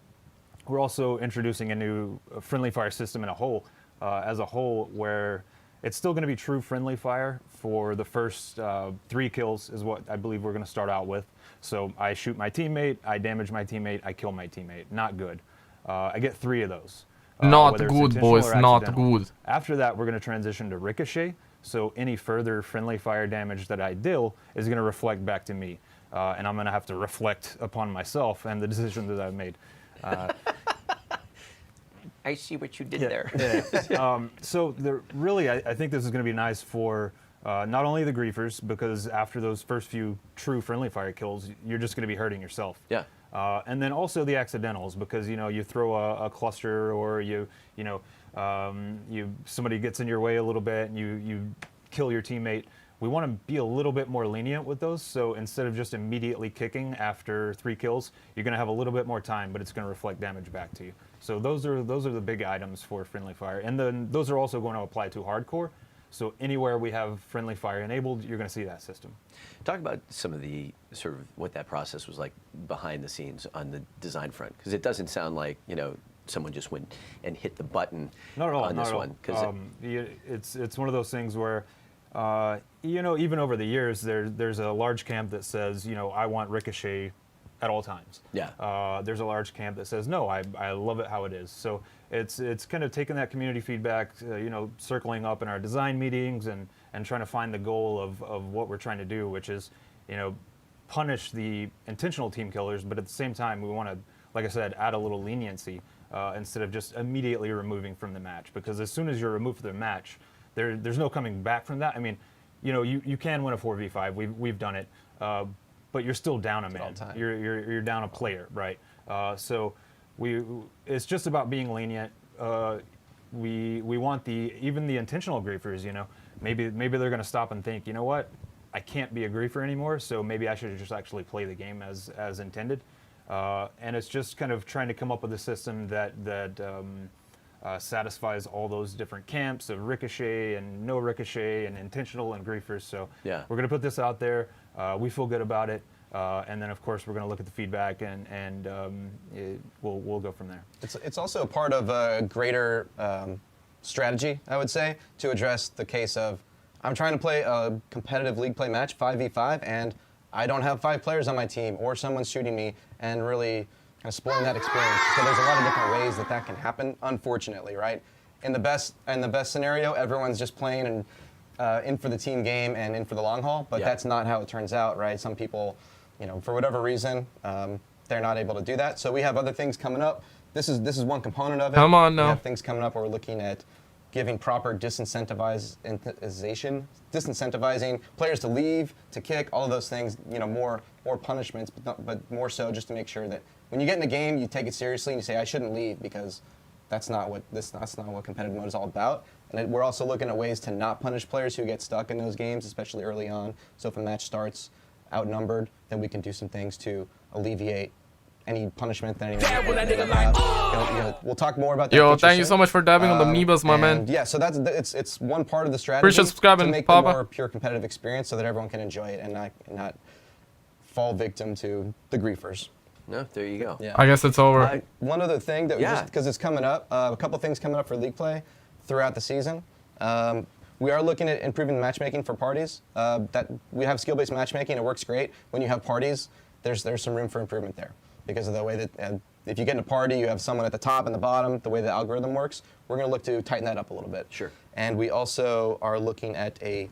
we're also introducing a new friendly fire system as a whole, where it's still going to be true friendly fire for the first 3 kills is what I believe we're going to start out with. So I shoot my teammate, I damage my teammate, I kill my teammate. Not good. I get 3 of those. Not whether it's good, intentional boys, or not accidental. good. After that, we're going to transition to ricochet. So any further friendly fire damage that I deal is going to reflect back to me. And I'm going to have to reflect upon myself and the decision that I've made. I see what you did there. Yeah. So really, I think this is going to be nice for not only the griefers, because after those first few true friendly fire kills, you're just going to be hurting yourself. Yeah. And then also the accidentals, because you throw a cluster, or somebody gets in your way a little bit and you kill your teammate. We want to be a little bit more lenient with those. So instead of just immediately kicking after 3 kills, you're going to have a little bit more time, but it's going to reflect damage back to you. So those are the big items for friendly fire, and then those are also going to apply to hardcore. So anywhere we have friendly fire enabled, you're going to see that system. Talk about some of the sort of what that process was like behind the scenes on the design front, because it doesn't sound like someone just went and hit the button on this one. It's one of those things where even over the years, there's a large camp that says I want ricochet at all times. Yeah. There's a large camp that says no, I love it how it is. So it's kind of taking that community feedback, circling up in our design meetings and trying to find the goal of what we're trying to do, which is punish the intentional team killers, but at the same time we want to, like I said, add a little leniency instead of just immediately removing from the match, because as soon as you're removed from the match, there's no coming back from that. I mean, you can win a 4v5. We've done it. But you're still down a man. You're down a player, right? So it's just about being lenient. We want even the intentional griefers. Maybe they're going to stop and think, you know what, I can't be a griefer anymore. So maybe I should just actually play the game as intended. And it's just kind of trying to come up with a system that satisfies all those different camps of ricochet and no ricochet and intentional and griefers. So yeah, we're going to put this out there. We feel good about it. And then, of course, we're going to look at the feedback and we'll go from there. It's also part of a greater strategy, I would say, to address the case of I'm trying to play a competitive league play match, 5v5, and I don't have 5 players on my team, or someone's shooting me, and really kind of spoiling that experience. So there's a lot of different ways that can happen, unfortunately, right? In the best scenario, everyone's just playing and in for the team game and in for the long haul, but that's not how it turns out, right? Some people, for whatever reason, they're not able to do that. So we have other things coming up. This is one component of it. Come on now. We have things coming up where we're looking at giving proper disincentivizing players to leave, to kick, all of those things, more punishments, but more so just to make sure that when you get in the game, you take it seriously and you say, I shouldn't leave, because that's not what competitive mode is all about. And we're also looking at ways to not punish players who get stuck in those games, especially early on. So if a match starts outnumbered, then we can do some things to alleviate any punishment that anyone. We'll talk more about that. Yo, thank you so much for dabbing on the Meebas, my man. Yeah, so it's one part of the strategy. Appreciate subscribing, to make Papa. a more pure competitive experience so that everyone can enjoy it and not fall victim to the griefers. No, there you go. Yeah. I guess it's over. One other thing that just because it's coming up, a couple things coming up for League Play throughout the season. We are looking at improving the matchmaking for parties. That we have skill-based matchmaking. It works great. When you have parties, there's some room for improvement there because of the way that if you get in a party, you have someone at the top and the bottom. The way the algorithm works, we're going to look to tighten that up a little bit. Sure. And we also are looking at a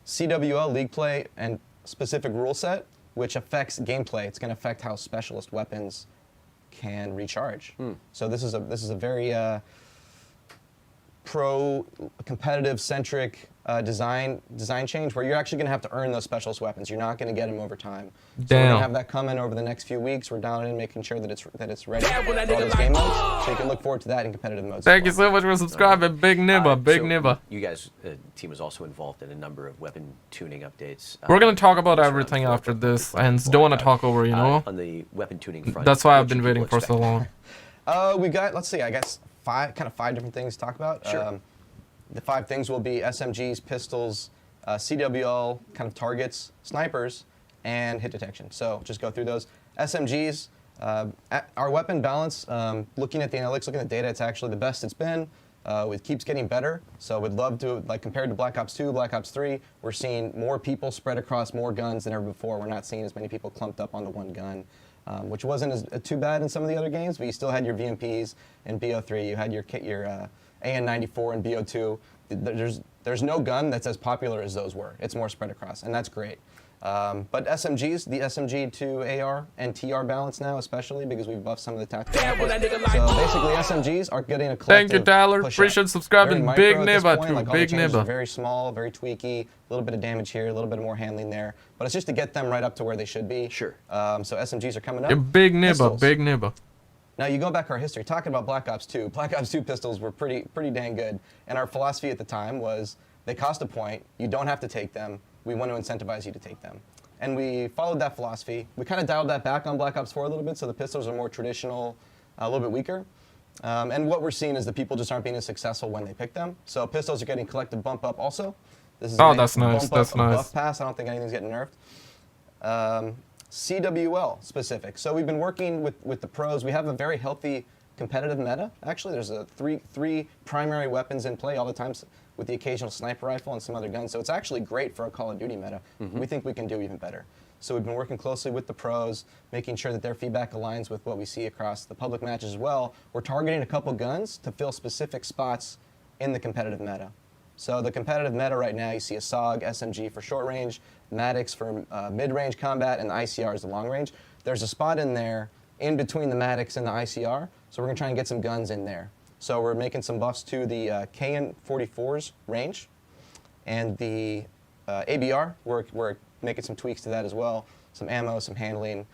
CWL League Play and specific rule set, which affects gameplay. It's going to affect how specialist weapons can recharge. So this is a very pro competitive centric design change where you're actually going to have to earn those specialist weapons. You're not going to get them over time. So we're Damn. going to have that coming over the next few weeks. We're down in making sure that it's ready for all those game modes. So you can look forward to that in competitive modes. Thank you so much for subscribing, Big Nibba, Big Nibba. You guys, the team was also involved in a number of weapon tuning updates. We're gonna talk about everything after this, and don't want to talk over, you know? On the weapon tuning front. That's why I've been waiting for so long. We got, let's see, I guess five different things to talk about. Sure. The 5 things will be SMGs, pistols, CWL, kind of targets, snipers, and hit detection. So just go through those. SMGs, our weapon balance, looking at the analytics, looking at the data, it's actually the best it's been. It keeps getting better. So we'd love to, like compared to Black Ops 2, Black Ops 3, we're seeing more people spread across more guns than ever before. We're not seeing as many people clumped up onto one gun. Which wasn't too bad in some of the other games, but you still had your VMPs in BO3, you had your AN94 in BO2. There's no gun that's as popular as those were. It's more spread across, and that's great. But SMGs, the SMG to AR and TR balance now, especially because we've buffed some of the tactical. So basically, SMGs are getting a collective Thank you, Tyler. push Appreciate up. subscribing. Very Big micro at this Nibba, point, too. like all the Big changes are Nibba. very small, very tweaky, a little bit of damage here, a little bit more handling there. But it's just to get them right up to where they should be. Sure. So SMGs are coming up. Yeah, Big Nibba, Pistols. Big Nibba. Now you go back our history, talking about Black Ops 2. Black Ops 2 pistols were pretty dang good, and our philosophy at the time was they cost a point. You don't have to take them. We want to incentivize you to take them, and we followed that philosophy. We kind of dialed that back on Black Ops 4 a little bit, so the pistols are more traditional, a little bit weaker. And what we're seeing is that people just aren't being as successful when they pick them. So pistols are getting collective bump up also. This is Oh, a that's nice. bump That's up, nice. Buff pass. I don't think anything's getting nerfed. CWL specific. So we've been working with the pros. We have a very healthy competitive meta. Actually, there's three primary weapons in play all the time, with the occasional sniper rifle and some other guns. So it's actually great for a Call of Duty meta. We think we can do even better. So we've been working closely with the pros, making sure that their feedback aligns with what we see across the public matches as well. We're targeting a couple guns to fill specific spots in the competitive meta. So the competitive meta right now, you see a SOG, SMG for short range, Maddox for mid-range combat, and the ICR is the long range. There's a spot in there in between the Maddox and the ICR, so we're gonna try and get some guns in there. So we're making some buffs to the KN44's range, and the ABR, we're making some tweaks to that as well, some ammo, some handling.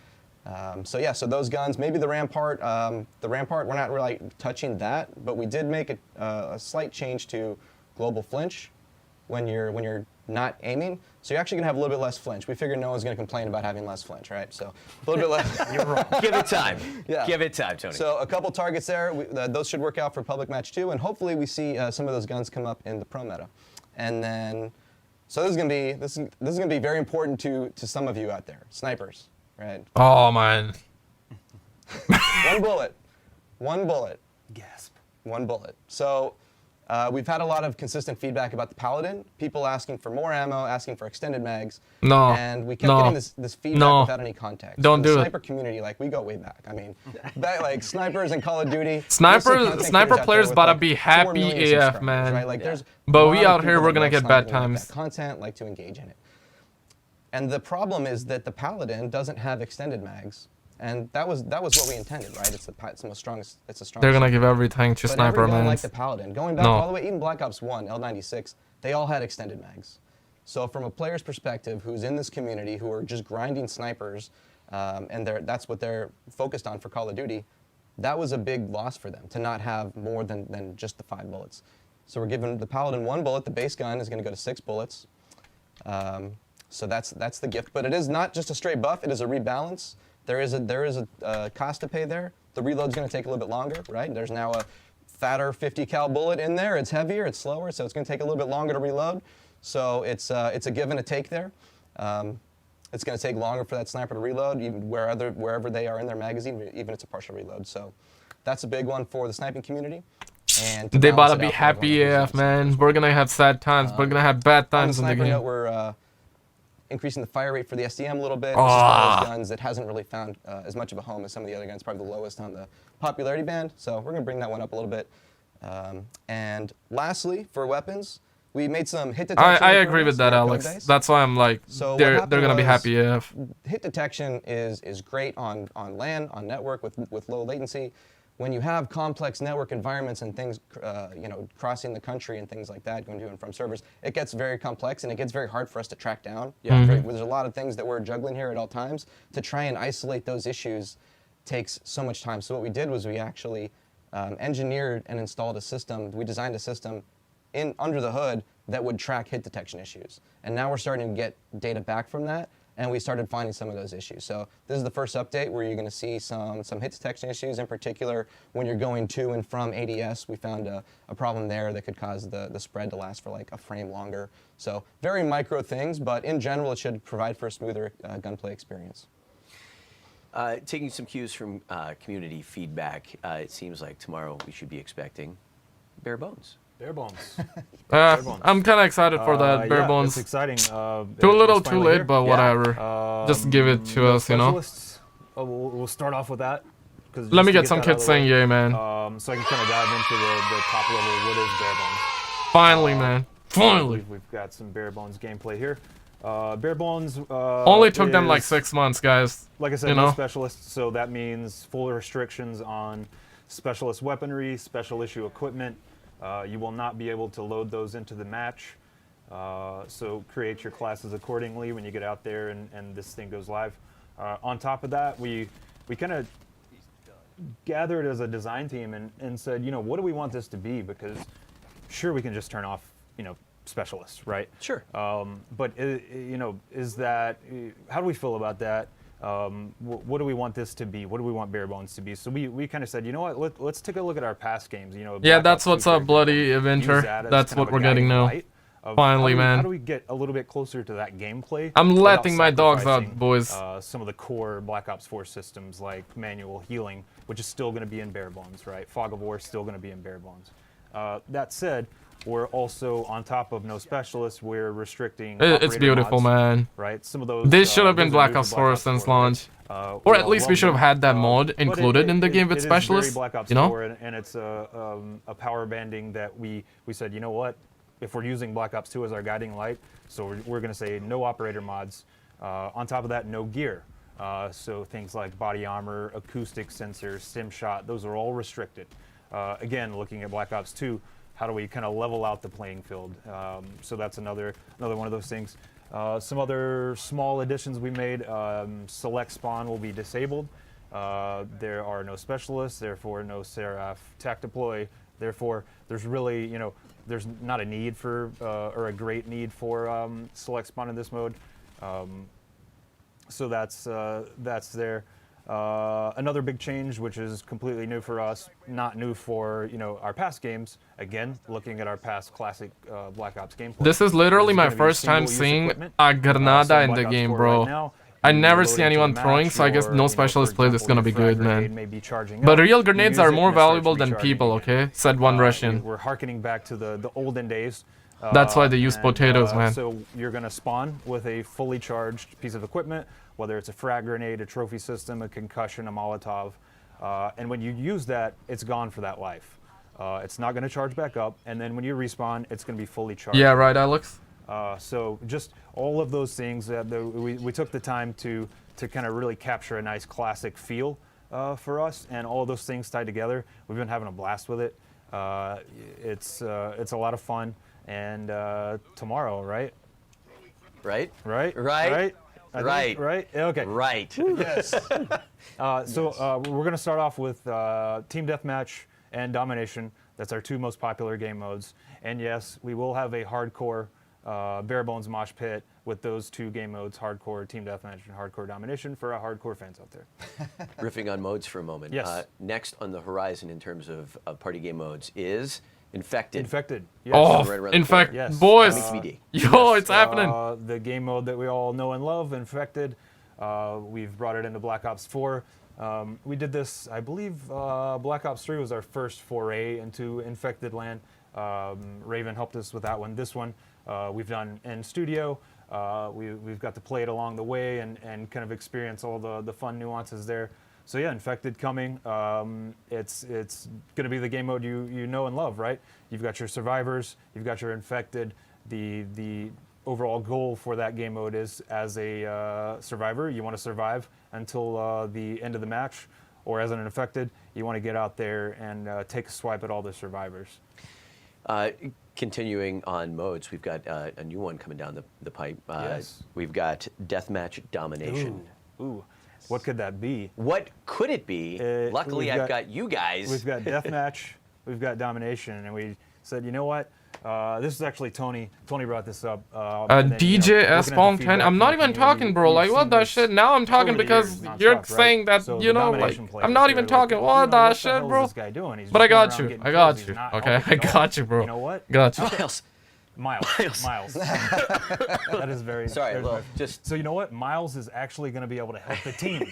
So yeah, so those guns, maybe the Rampart, we're not really touching that, but we did make a slight change to global flinch when you're not aiming. So you're actually gonna have a little bit less flinch. We figured no one's gonna complain about having less flinch, right? So a little bit less. You're wrong. Give it time. Yeah. Give it time, Tony. So a couple targets there. Those should work out for public match 2, and hopefully we see some of those guns come up in the pro meta. And then, so this is gonna be very important to some of you out there, snipers, right? Oh, man. One bullet. Gasp. One bullet. So we've had a lot of consistent feedback about the Paladin, people asking for more ammo, asking for extended mags. No. And we kept getting this feedback without any context. Don't In do the it. sniper community, like, we go way back. I mean, like snipers and Call of Duty. Sniper players about to be happy AF, man. Right? Like, there's But a we lot of out here, people we're that gonna love get bad sniping, like times. that content, like to engage in it. And the problem is that the Paladin doesn't have extended mags. And that was what we intended, right? It's the strongest. They're gonna give everything to but sniper, every gun man. like the Paladin, going back all the way, even Black Ops 1, L96, they all had extended mags. So from a player's perspective, who's in this community, who are just grinding snipers, and that's what they're focused on for Call of Duty, that was a big loss for them to not have more than just the 5 bullets. So we're giving the Paladin 1 bullet. The base gun is going to go to 6 bullets. So that's the gift. But it is not just a straight buff. It is a rebalance. There is a cost to pay there. The reload's going to take a little bit longer, right? There's now a fatter 50 cal bullet in there. It's heavier, it's slower, so it's going to take a little bit longer to reload. So it's a give and a take there. It's going to take longer for that sniper to reload, even wherever they are in their magazine, even if it's a partial reload. So that's a big one for the sniping community. And They about to balance it be out for happy everyone AF, man. We're gonna have sad times. We're gonna have bad times in the sniper game. note, we're increasing the fire rate for the SDM a little bit. It's just one of those guns that hasn't really found as much of a home as some of the other guns, probably the lowest on the popularity band. So we're going to bring that one up a little bit. And lastly, for weapons, we made some hit detection. I agree with that, Alex. That's why I'm like, so they're gonna be happy AF. Hit detection is great on LAN, on network with low latency. when you have complex network environments and things, crossing the country and things like that, going to and from servers, it gets very complex and it gets very hard for us to track down. Yeah. There's a lot of things that we're juggling here at all times. To try and isolate those issues takes so much time. So what we did was we actually engineered and installed a system. We designed a system under the hood that would track hit detection issues. And now we're starting to get data back from that, and we started finding some of those issues. So this is the first update where you're going to see some hit detection issues. In particular, when you're going to and from ADS, we found a problem there that could cause the spread to last for like a frame longer. So very micro things, but in general, it should provide for a smoother gunplay experience. Taking some cues from community feedback, it seems like tomorrow we should be expecting bare bones. Bare bones. I'm kind of excited for that, bare bones. It's exciting. Too little, too late, here. but whatever. Just give it to us, you know. We'll start off with that. Let me get some kids saying yay, man. So I can kind of dive into the top level. What is bare bones? Finally, man. Finally. We've got some bare bones gameplay here. Bare bones only took them like 6 months, guys. Like I said, you no know? specialists, so that means full restrictions on specialist weaponry, special issue equipment. You will not be able to load those into the match. So create your classes accordingly when you get out there and this thing goes live. On top of that, we kind of gathered as a design team and said, what do we want this to be? Because sure, we can just turn off, specialists, right? Sure. But is that, how do we feel about that? What do we want this to be? What do we want bare bones to be? So we kind of said, you know what? Let's take a look at our past games. Yeah, that's what's up, bloody Avenger. That's what we're getting now. Finally, man. How do we get a little bit closer to that gameplay? I'm letting my dogs out, boys. Some of the core Black Ops 4 systems like manual healing, which is still going to be in bare bones, right? Fog of War is still going to be in bare bones. That said, we're also, on top of no specialists, we're restricting. It's beautiful, mods, man. Right? Some of those. This should have been Black Ops 4 since launch. Or at least we should have had that mod included in the game with specialists. Black Ops you know? 4 and it's a power banding that we said, you know what? If we're using Black Ops 2 as our guiding light, so we're going to say no operator mods. On top of that, no gear. So things like body armor, acoustic sensors, sim shot, those are all restricted. Again, looking at Black Ops 2, how do we kind of level out the playing field? So that's another one of those things. Some other small additions we made. Select spawn will be disabled. There are no specialists, therefore no Seraph tac deploy. Therefore, there's really, there's not a need for, or a great need for select spawn in this mode. So that's there. Another big change, which is completely new for us, not new for our past games. Again, looking at our past classic Black Ops gameplay. This is literally my first time seeing a granada in the game, bro. Right I never see anyone throwing, so I guess no specialist play this is gonna be good, man. But real grenades are more valuable than people, okay? Said one Russian. We're harkening back to the olden days. That's why they use potatoes, man. So you're gonna spawn with a fully charged piece of equipment, whether it's a frag grenade, a trophy system, a concussion, a Molotov. And when you use that, it's gone for that life. It's not gonna charge back up, and then when you respawn, it's gonna be fully charged. Yeah, right, Alex? So just all of those things, we took the time to kind of really capture a nice classic feel for us, and all of those things tied together. We've been having a blast with it. It's a lot of fun, and tomorrow, right? Right? Right? Right? Right? Right? Okay. Right. Yes. So we're going to start off with Team Deathmatch and Domination. That's our two most popular game modes. And yes, we will have a hardcore bare bones mosh pit with those two game modes, hardcore Team Deathmatch and hardcore Domination, for our hardcore fans out there. Riffing on modes for a moment. Yes. Next on the horizon in terms of party game modes is Infected. Infected. Yes. Oh, right Infect, yes. boys! TBD. Yo, it's happening! The game mode that we all know and love, Infected. We've brought it into Black Ops 4. We did this, I believe Black Ops 3 was our first foray into Infected land. Raven helped us with that one. This one we've done in studio. We've got to play it along the way and kind of experience all the fun nuances there. So yeah, Infected coming. It's going to be the game mode you know and love, right? You've got your survivors, you've got your Infected. The overall goal for that game mode is, as a survivor, you want to survive until the end of the match. or as an infected, you want to get out there and take a swipe at all the survivors. Continuing on modes, we've got a new one coming down the pipe. Yes. We've got Deathmatch Domination. Ooh. What could that be? What could it be? Luckily, I've got you guys. We've got Deathmatch, we've got Domination, and we said, you know what? This is actually Tony. Tony brought this up. DJ S-Bomb 10. I'm not even talking, bro. Like, what the shit? Now I'm talking because you're saying that, you know, like, I'm not even talking. What the shit, bro? But I got you. I got you. Okay, I got you, bro. You know what? Got you. Miles. That is very. Sorry, very look, just. So you know what? Miles is actually going to be able to help the team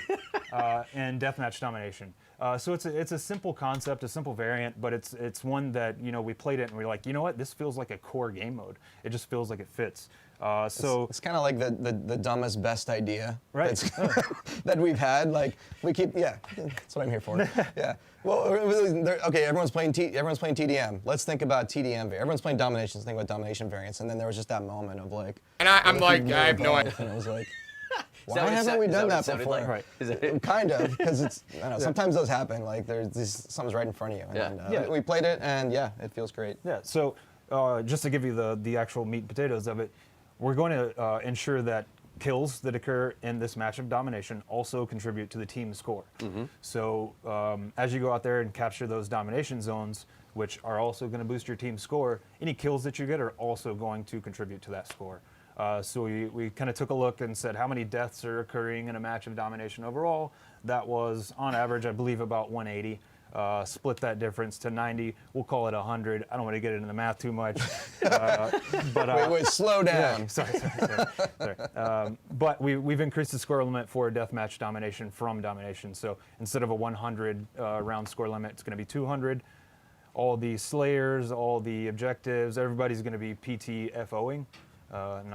in Deathmatch Domination. So it's a simple concept, a simple variant, but it's one that, you know, we played it and we're like, you know what? This feels like a core game mode. It just feels like it fits. So it's kind of like the dumbest best idea, right? That we've had. Like we keep, that's what I'm here for. Yeah. Well, okay, everyone's playing TDM. Let's think about TDM. Everyone's playing Domination. Let's think about Domination variants. And then there was just that moment of like. And I'm like, I have no idea. And it was like. Why haven't we done that before? Like? Right. Kind of, because it's, I don't know, sometimes those happen. Like something's right in front of you. And then, we played it, and it feels great. Yeah. So just to give you the actual meat and potatoes of it, we're going to ensure that kills that occur in this match of domination also contribute to the team score. So as you go out there and capture those domination zones, which are also going to boost your team score, any kills that you get are also going to contribute to that score. So we kind of took a look and said how many deaths are occurring in a match of domination overall. That was, on average, I believe, about 180. Split that difference to 90. We'll call it 100. I don't want to get into the math too much. Wait, slow down. Yeah, sorry. But we've increased the score limit for deathmatch domination from domination. So instead of a 100 round score limit, it's going to be 200. All the slayers, all the objectives, everybody's going to be PTFOing. I'm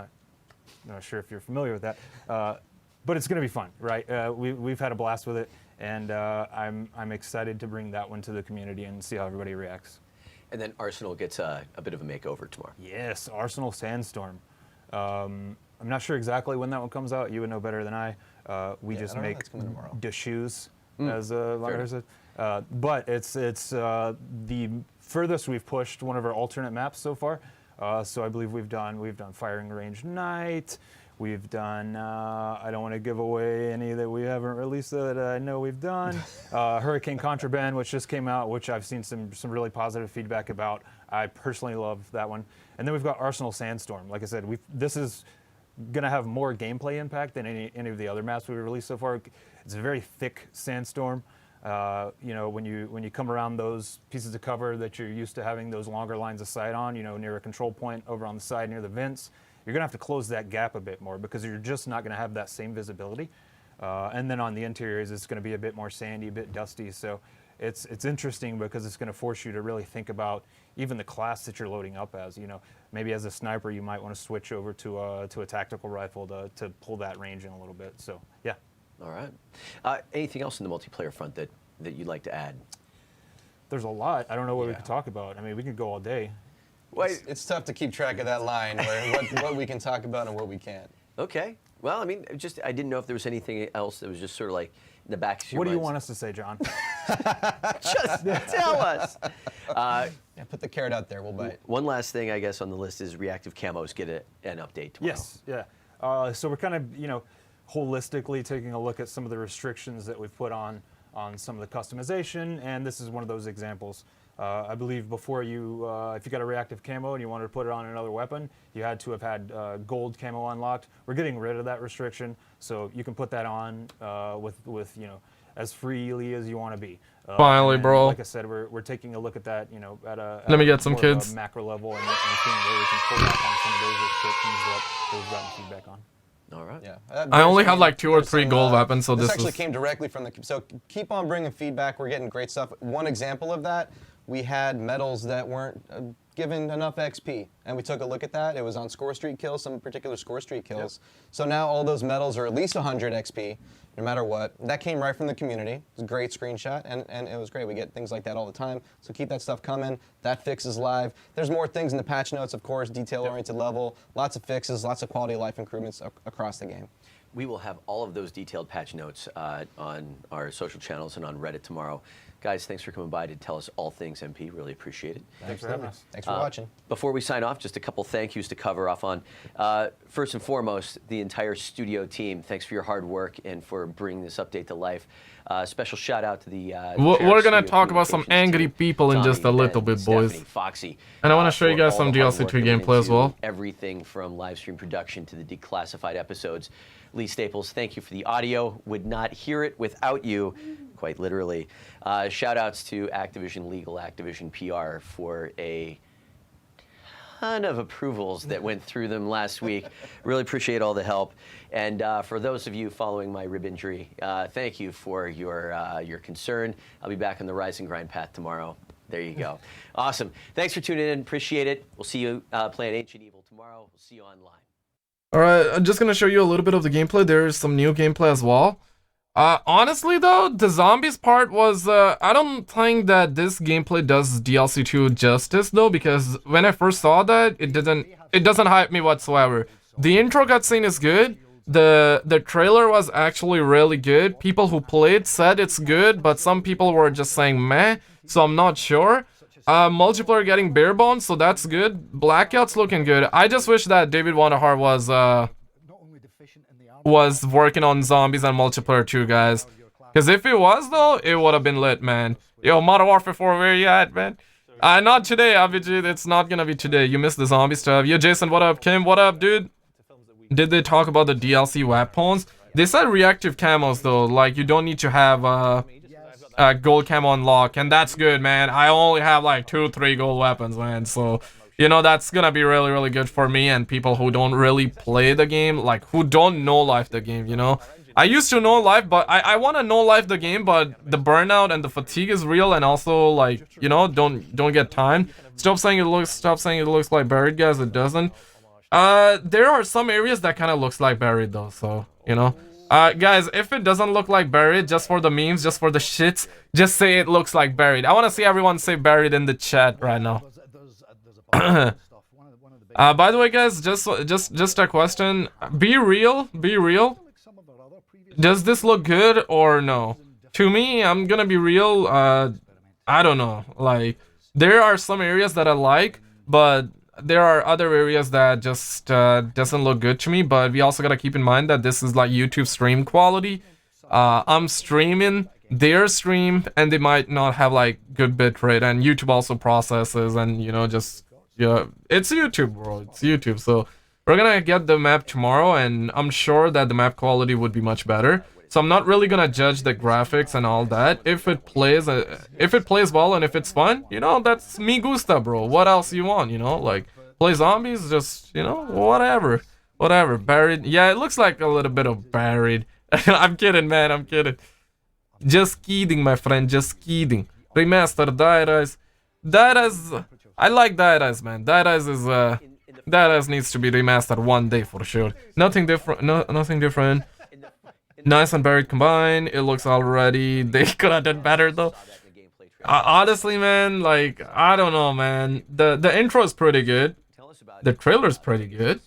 not sure if you're familiar with that, but it's going to be fun, right? We've had a blast with it, and I'm excited to bring that one to the community and see how everybody reacts. And then Arsenal gets a bit of a makeover tomorrow. Yes, Arsenal Sandstorm. I'm not sure exactly when that one comes out. You would know better than I. We just make the shoes, as Lager said. But it's the furthest we've pushed one of our alternate maps so far. So I believe we've done Firing Range Night. We've done, I don't want to give away any that we haven't released that I know we've done. Hurricane Contraband, which just came out, which I've seen some really positive feedback about. I personally love that one. And then we've got Arsenal Sandstorm. Like I said, this is going to have more gameplay impact than any of the other maps we've released so far. It's a very thick sandstorm. You know, when you come around those pieces of cover that you're used to having those longer lines of sight on, you know, near a control point over on the side near the vents, you're going to have to close that gap a bit more because you're just not going to have that same visibility. And then on the interiors, it's going to be a bit more sandy, a bit dusty. So it's interesting because it's going to force you to really think about even the class that you're loading up as. You know, maybe as a sniper, you might want to switch over to a tactical rifle to pull that range in a little bit. So yeah. All right. Anything else in the multiplayer front that you'd like to add? There's a lot. I don't know what we could talk about. I mean, we could go all day. Well, it's tough to keep track of that line where what we can talk about and what we can't. Okay. Well, I mean, I didn't know if there was anything else that was just sort of like in the back of your What do you minds. want us to say, John? Just tell us. Put the carrot out there. We'll bite. One last thing, I guess, on the list is reactive camos get an update tomorrow. Yes. Yeah. So we're kind of, you know, holistically taking a look at some of the restrictions that we've put on some of the customization, and this is one of those examples. I believe before if you got a reactive camo and you wanted to put it on another weapon, you had to have had gold camo unlocked. We're getting rid of that restriction, so you can put that on with you know, as freely as you want to be. Finally, bro. Like I said, we're taking a look at that, you know, Let me get some more kids. of a macro level and seeing where we can pull back on some of those restrictions that we've gotten feedback on. All right. Yeah. I only have like 2 or 3 gold weapons, so this this actually was... came directly from the. So keep on bringing feedback. We're getting great stuff. One example of that, we had medals that weren't given enough XP, and we took a look at that. It was on score streak kills, some particular score streak kills. Yep. So now all those medals are at least 100 XP, no matter what. That came right from the community. It was a great screenshot, and it was great. We get things like that all the time. So keep that stuff coming. That fix is live. There's more things in the patch notes, of course, detail-oriented level, lots of fixes, lots of quality of life improvements across the game. we will have all of those detailed patch notes on our social channels and on Reddit tomorrow. Guys, thanks for coming by to tell us all things MP. Really appreciate it. Thanks for having us. Thanks for watching. Before we sign off, just a couple thank yous to cover off on. First and foremost, the entire studio team. Thanks for your hard work and for bringing this update to life. Special shout out to the. We're gonna talk about some angry people in just a little bit, boys. Foxy, and I want to show you guys some DLC 2 gameplay as well. Everything from live stream production to the declassified episodes. Lee Staples, thank you for the audio. Would not hear it without you, quite literally. Shout outs to Activision Legal, Activision PR for a ton of approvals that went through them last week. Really appreciate all the help. And for those of you following my rib injury, thank you for your concern. I'll be back on the Rise and Grind path tomorrow. There you go. Awesome. Thanks for tuning in. Appreciate it. We'll see you playing Ancient Evil tomorrow. We'll see you online. Alright, I'm just gonna show you a little bit of the gameplay. There's some new gameplay as well. Honestly though, the zombies part was, I don't think that this gameplay does DLC 2 justice though, because when I first saw that, it doesn't hype me whatsoever. The intro cutscene is good. The trailer was actually really good. People who played said it's good, but some people were just saying meh, so I'm not sure. Multiplayer getting bare bones, so that's good. Blackout's looking good. I just wish that David Wonderhart was working on zombies and multiplayer too, guys. Because if it was though, it would have been lit, man. Yo, Modern Warfare 4, where you at, man? Not today, obviously. It's not gonna be today. You missed the zombie stuff. Yo, Jason, what up? Kim, what up, dude? Did they talk about the DLC weapons? They said reactive camos though. Like you don't need to have gold camo unlock, and that's good, man. I only have like 2-3 gold weapons, man. So you know that's gonna be really, really good for me and people who don't really play the game, like who don't know life the game. You know, I used to know life, but I want to know life the game, but the burnout and the fatigue is real, and also like you know don't get time. Stop saying it looks like buried, guys. It doesn't. There are some areas that kind of looks like buried though, so you know. Guys, if it doesn't look like buried, just for the memes, just for the shits, just say it looks like buried. I want to see everyone say buried in the chat right now. By the way, guys, just a question. Be real. Does this look good or no? To me, I'm gonna be real. I don't know. Like, there are some areas that I like, but there are other areas that just doesn't look good to me. But we also gotta keep in mind that this is like YouTube stream quality. I'm streaming their stream, and they might not have like good bitrate, and YouTube also processes, and you know, just yeah, it's YouTube, bro. It's YouTube. So we're gonna get the map tomorrow, and I'm sure that the map quality would be much better. So I'm not really gonna judge the graphics and all that. If it plays well and if it's fun, you know, that's me gusta, bro. What else you want, you know? Like, play zombies, just, you know, whatever. Buried. Yeah, it looks like a little bit of buried. I'm kidding, man. I'm kidding. Just kidding, my friend. Just kidding. Remastered, Die-Rise. I like Die-Rise, man. Die-Rise needs to be remastered one day for sure. Nothing different. Nothing different. Nice and buried combined. It looks already. They could have done better though. Honestly, man, like I don't know, man. The intro is pretty good. The trailer's pretty good.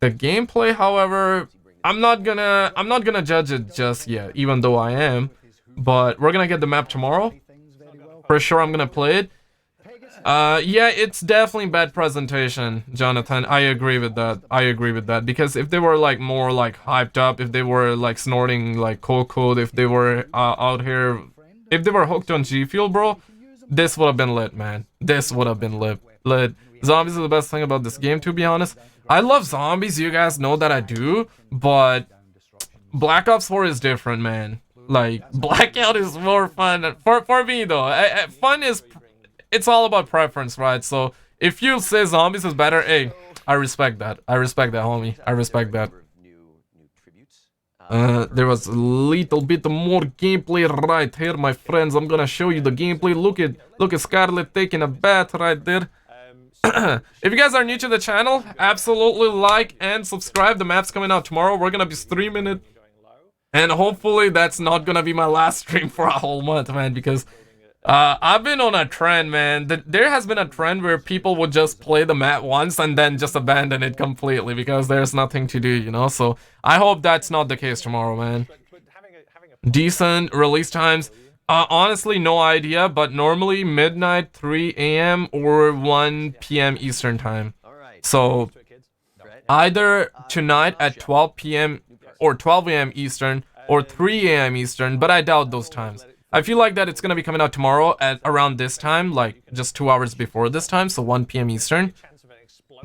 The gameplay, however, I'm not gonna judge it just yet, even though I am. But we're gonna get the map tomorrow. For sure, I'm gonna play it. Yeah, it's definitely bad presentation, Jonathan. I agree with that. Because if they were like more like hyped up, if they were like snorting like cold, if they were out here, if they were hooked on G Fuel, bro, this would have been lit, man. This would have been lit. Zombies are the best thing about this game, to be honest. I love zombies, you guys know that I do, but Black Ops 4 is different, man. Like, Blackout is more fun. For me, though. Fun is... It's all about preference, right? So, if you say zombies is better, hey, I respect that. I respect that, homie. I respect that. There was a little bit more gameplay right here, my friends. I'm gonna show you the gameplay. Look at Scarlet taking a bath right there. If you guys are new to the channel, absolutely like and subscribe. The map's coming out tomorrow. We're gonna be streaming it. And hopefully that's not gonna be my last stream for a whole month, man, because I've been on a trend, man. There has been a trend where people would just play the map once and then just abandon it completely because there's nothing to do, you know? So I hope that's not the case tomorrow, man. Decent release times. Honestly, no idea, but normally midnight, 3 a.m. or 1 p.m. Eastern time. So either tonight at 12 p.m. or 12 a.m. Eastern or 3 a.m. Eastern, but I doubt those times. I feel like that it's gonna be coming out tomorrow at around this time, like just 2 hours before this time, so 1 p.m. Eastern.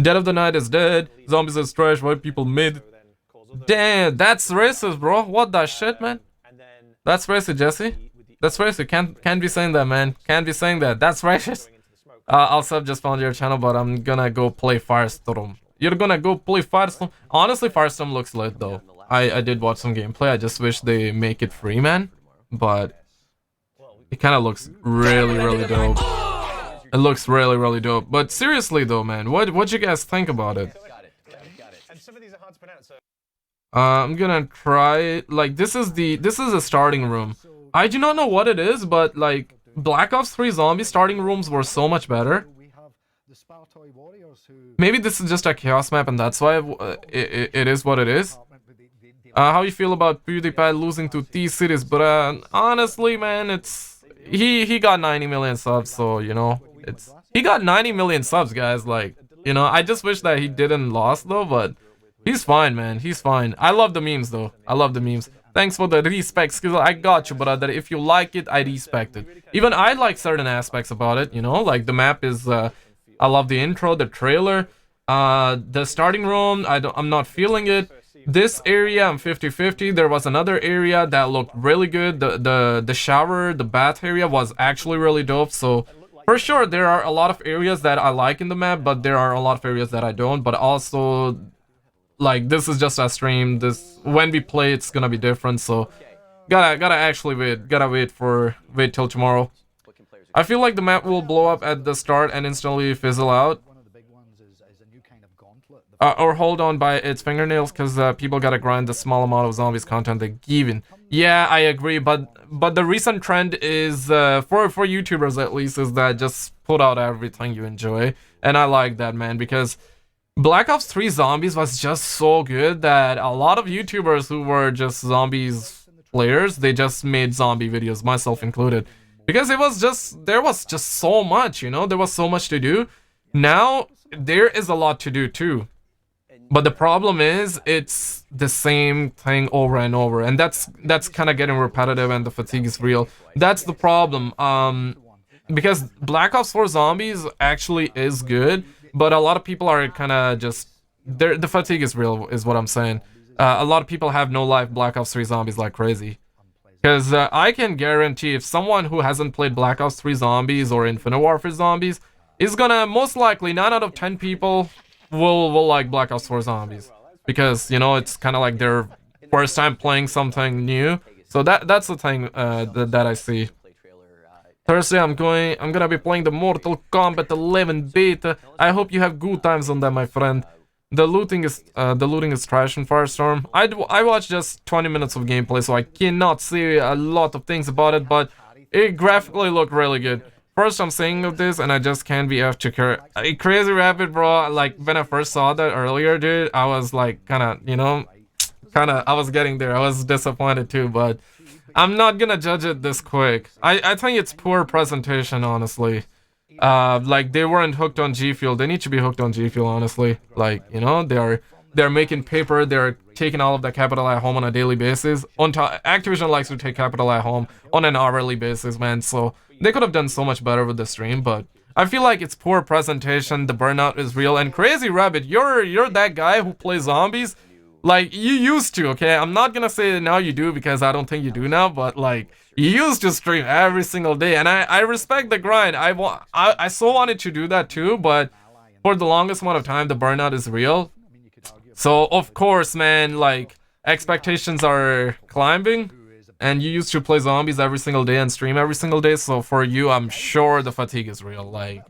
Dead of the Night is dead. Zombies is trash. White people mid. Damn, that's racist, bro. What the shit, man? That's racist, Jesse. That's racist. Can't be saying that, man. Can't be saying that. That's racist. Also, I've just found your channel, but I'm gonna go play Firestorm. You're gonna go play Firestorm? Honestly, Firestorm looks lit, though. I did watch some gameplay. I just wish they make it free, man. But it kind of looks really, really dope. It looks really, really dope. But seriously, though, man, what you guys think about it? I'm gonna try. Like, this is a starting room. I do not know what it is, but like Black Ops 3 zombie starting rooms were so much better. Maybe this is just a chaos map, and that's why it is what it is. How you feel about PewDiePie losing to T-Series? But honestly, man, it's he got 90 million subs, so you know he got 90 million subs, guys. Like, you know, I just wish that he didn't lost though, but he's fine, man. He's fine. I love the memes though. I love the memes. Thanks for the respect, skills. I got you, brother. If you like it, I respect it. Even I like certain aspects about it, you know, like the map is. I love the intro, the trailer, the starting room. I'm not feeling it. This area, I'm 50-50. There was another area that looked really good. The shower, the bath area was actually really dope. So for sure, there are a lot of areas that I like in the map, but there are a lot of areas that I don't. But also, like, this is just a stream. When we play, it's gonna be different. So gotta actually wait till tomorrow. I feel like the map will blow up at the start and instantly fizzle out. Or hold on by its fingernails, because people gotta grind the small amount of zombies content they're given. Yeah, I agree, but the recent trend is, for YouTubers at least, is that just put out everything you enjoy. And I like that, man, because Black Ops 3 Zombies was just so good that a lot of YouTubers who were just zombies players, they just made zombie videos, myself included. Because there was just so much, you know, there was so much to do. Now, there is a lot to do too. But the problem is, it's the same thing over and over. And that's kind of getting repetitive and the fatigue is real. That's the problem. Because Black Ops 4 Zombies actually is good, but a lot of people are kind of just... the fatigue is real, is what I'm saying. A lot of people have no life Black Ops 3 Zombies like crazy. Because I can guarantee if someone who hasn't played Black Ops 3 Zombies or Infinite Warfare Zombies is gonna, most likely, 9 out of 10 people will like Black Ops 4 Zombies. Because, you know, it's kind of like their first time playing something new. So that's the thing that I see. Thursday, I'm gonna be playing the Mortal Kombat 11 beta. I hope you have good times on that, my friend. The looting is trash in Firestorm. I watched just 20 minutes of gameplay, so I cannot say a lot of things about it, but it graphically looked really good. First, I'm saying of this, and I just can't be after Crazy Rabbit, bro. Like, when I first saw that earlier, dude, I was like, I was getting there. I was disappointed too, but I'm not gonna judge it this quick. I think it's poor presentation, honestly. Like, they weren't hooked on G Fuel. They need to be hooked on G Fuel, honestly. Like, you know, they're making paper. They're taking all of the capital at home on a daily basis. Activision likes to take capital at home on an hourly basis, man. So they could have done so much better with the stream, but I feel like it's poor presentation. The burnout is real. And Crazy Rabbit, you're that guy who plays zombies. Like, you used to, okay? I'm not gonna say now you do, because I don't think you do now, but like, you used to stream every single day, and I respect the grind. I so wanted to do that too, but for the longest amount of time, the burnout is real. So, of course, man, like, expectations are climbing, and you used to play zombies every single day and stream every single day, so for you, I'm sure the fatigue is real, like,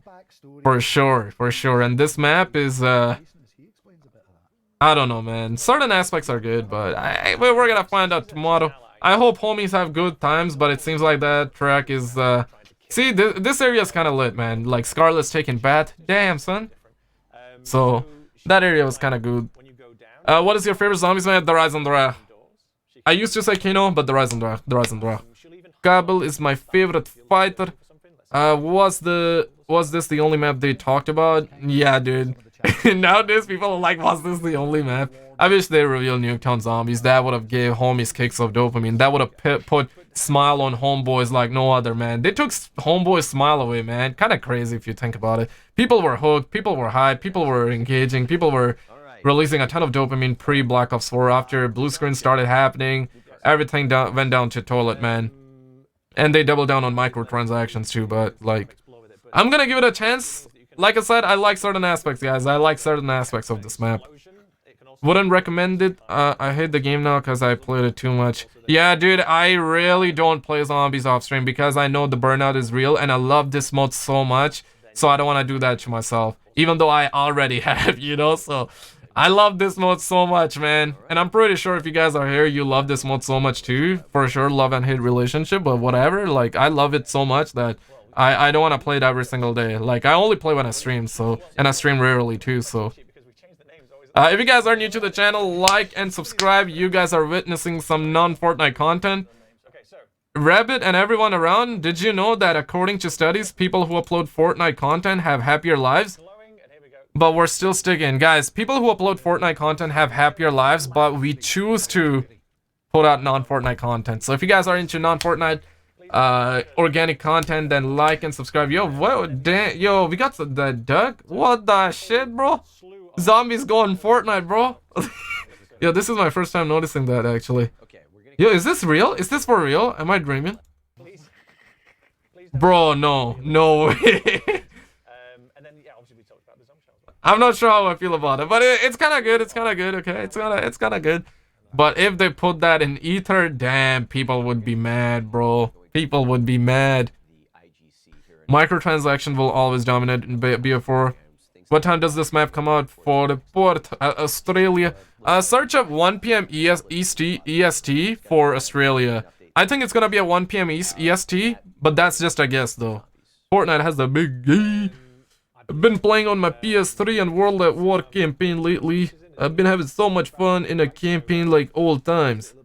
for sure, and this map is, I don't know, man. Certain aspects are good, but we're gonna find out tomorrow. I hope homies have good times, but it seems like that track is See, this area is kind of lit, man. Like, Scarlet's taking bath. Damn, son. So, that area was kind of good. What is your favorite zombies, man? The Rise and the Wrath. I used to say Kino, but the Rise and the Wrath. The Rise and the Wrath. Kabul is my favorite fighter. Was this the only map they talked about? Yeah, dude. Nowadays, people are like, was this the only map? I wish they revealed Nuketown Zombies. That would have gave homies kicks of dopamine. That would have put smile on homeboys like no other, man. They took homeboys' smile away, man. Kind of crazy if you think about it. People were hooked. People were hyped. People were engaging. People were releasing a ton of dopamine pre-Black Ops 4. After blue screen started happening, everything went down to toilet, man. And they doubled down on microtransactions too, but like, I'm gonna give it a chance. Like I said, I like certain aspects, guys. I like certain aspects of this map. Wouldn't recommend it. I hate the game now because I played it too much. Yeah, dude, I really don't play zombies off stream because I know the burnout is real and I love this mode so much. So I don't want to do that to myself. Even though I already have, you know, so... I love this mode so much, man. And I'm pretty sure if you guys are here, you love this mode so much too. For sure, love and hate relationship, but whatever. Like, I love it so much that I don't want to play it every single day. Like, I only play when I stream, so... And I stream rarely too, so... if you guys are new to the channel, like and subscribe. You guys are witnessing some non-Fortnite content. Rabbit and everyone around, did you know that according to studies, people who upload Fortnite content have happier lives? But we're still sticking. Guys, people who upload Fortnite content have happier lives, but we choose to put out non-Fortnite content. So if you guys are into non-Fortnite organic content, then like and subscribe. Yo, what? Yo, we got the duck? What the shit, bro? Zombies going Fortnite, bro. Yo, this is my first time noticing that, actually. Yo, is this real? Is this for real? Am I dreaming? Bro, no. No way. I'm not sure how I feel about it, but it's kind of good. It's kind of good, okay? It's kind of good. But if they put that in Ether, damn, people would be mad, bro. People would be mad. Microtransaction will always dominate in BO4. What time does this map come out for the port? Australia. Search up 1 p.m. EST for Australia. I think it's gonna be at 1 p.m. EST, but that's just a guess, though. Fortnite has the big E. I've been playing on my PS3 and World at War campaign lately. I've been having so much fun in a campaign like old times.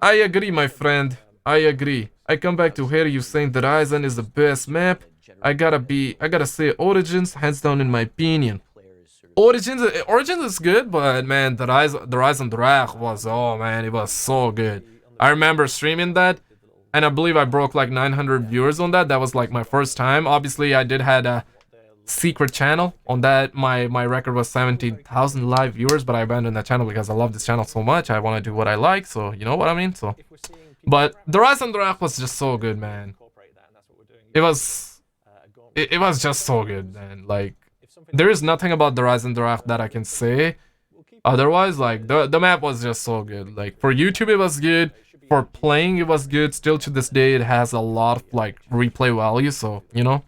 I agree, my friend. I agree. I come back to hear you saying that Ryzen is the best map. I gotta say Origins, hands down in my opinion. Origins is good, but man, the Rise and the Wrath was, oh man, it was so good. I remember streaming that, and I believe I broke like 900 viewers on that. That was like my first time. Obviously, I did had a secret channel on that. My record was 17,000 live viewers, but I abandoned that channel because I love this channel so much. I want to do what I like, so you know what I mean. So, but the Rise and the Wrath was just so good, man. It was just so good, man. Like, there is nothing about the Rise and the Wrath that I can say otherwise. Like, the map was just so good. Like, for YouTube it was good, for playing it was good. Still to this day it has a lot of like replay value, so you know.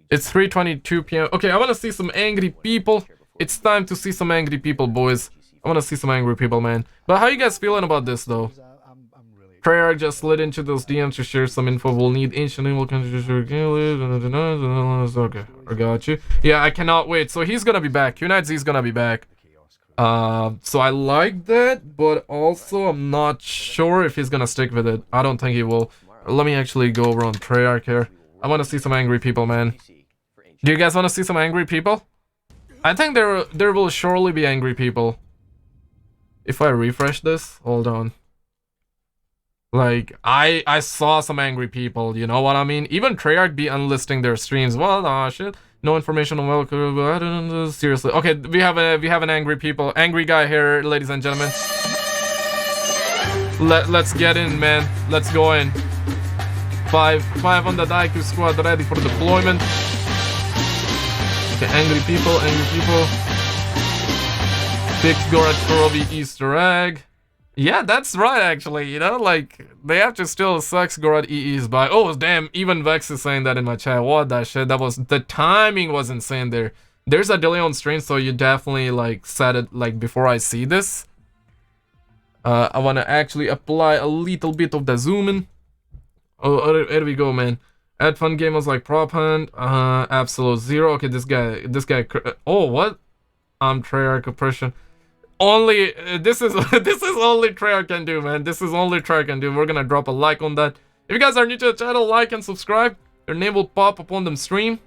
It's 3:22 p.m. Okay, I want to see some angry people. It's time to see some angry people, boys. I want to see some angry people, man. But how you guys feeling about this, though? Treyarch just slid into those DMs to share some info. We'll need ancient evil countries. Okay, I got you. Yeah, I cannot wait. So he's gonna be back. Unite Z is gonna be back. So I like that, but also I'm not sure if he's gonna stick with it. I don't think he will. Let me actually go over on Treyarch here. I want to see some angry people, man. Do you guys want to see some angry people? I think there will surely be angry people. If I refresh this, hold on. Like, I saw some angry people, you know what I mean? Even Treyarch be unlisting their streams. Well, oh shit. No information on welcome. I don't know, seriously. Okay, we have an angry guy here, ladies and gentlemen. Let's get in, man. Let's go in. Five on the Daiku squad ready for deployment. Okay, angry people. Big Gorat Kurobi Easter egg. Yeah, that's right, actually, you know, like, they have to still sucks Gorat EEs by. Oh, damn, even Vex is saying that in my chat. What that shit, the timing was insane there. There's a delay on stream, so you definitely, like, said it, like, before I see this. I want to actually apply a little bit of the zoom in. Oh, here we go, man. Add fun gamers like Prop Hunt, Absolute Zero. Okay, this guy. Oh, what? I'm Treyarch oppression. Only this is this is only Treyarch can do, man. This is only Treyarch can do. We're gonna drop a like on that. If you guys are new to the channel, like and subscribe. Your name will pop up on the stream.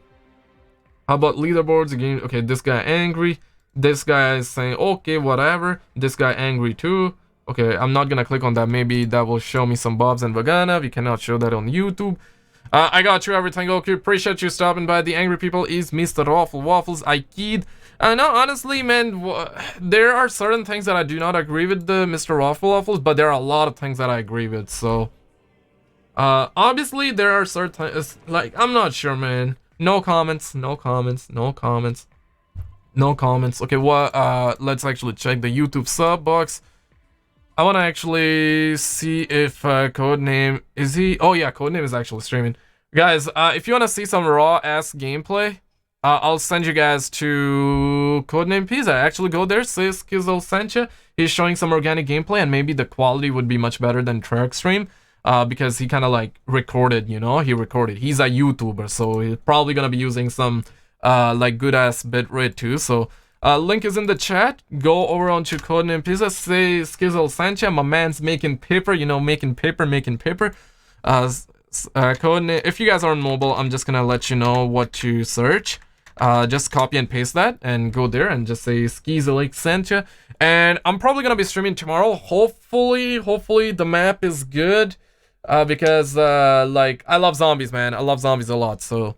How about leaderboards again? Okay, this guy angry. This guy is saying okay, whatever. This guy angry too. Okay, I'm not gonna click on that. Maybe that will show me some Bobs and Vagana. We cannot show that on YouTube. I got you, everything okay. Appreciate you stopping by. The angry people is Mr. Raffle Waffles. I keyed. No, honestly, man, there are certain things that I do not agree with the Mr. Raffle Waffles, but there are a lot of things that I agree with. So, obviously, there are certain like I'm not sure, man. No comments. No comments. No comments. No comments. Okay, what? Let's actually check the YouTube sub box. I want to actually see if Codename is he? Oh yeah, Codename is actually streaming. Guys, if you want to see some raw ass gameplay, I'll send you guys to Codename Pizza. Actually, go there. Say Skizzle sent you. He's showing some organic gameplay, and maybe the quality would be much better than Treyarch stream, because he kind of like recorded. You know, he recorded. He's a YouTuber, so he's probably gonna be using some like good ass bitrate too. So. Link is in the chat. Go over onto Codename Pizza. Say Skizzle Sancha. My man's making paper. You know, making paper. Codename. If you guys are on mobile, I'm just gonna let you know what to search. Just copy and paste that and go there and just say Skizzle Sancha. And I'm probably gonna be streaming tomorrow. Hopefully the map is good. Because like I love zombies, man. I love zombies a lot. So.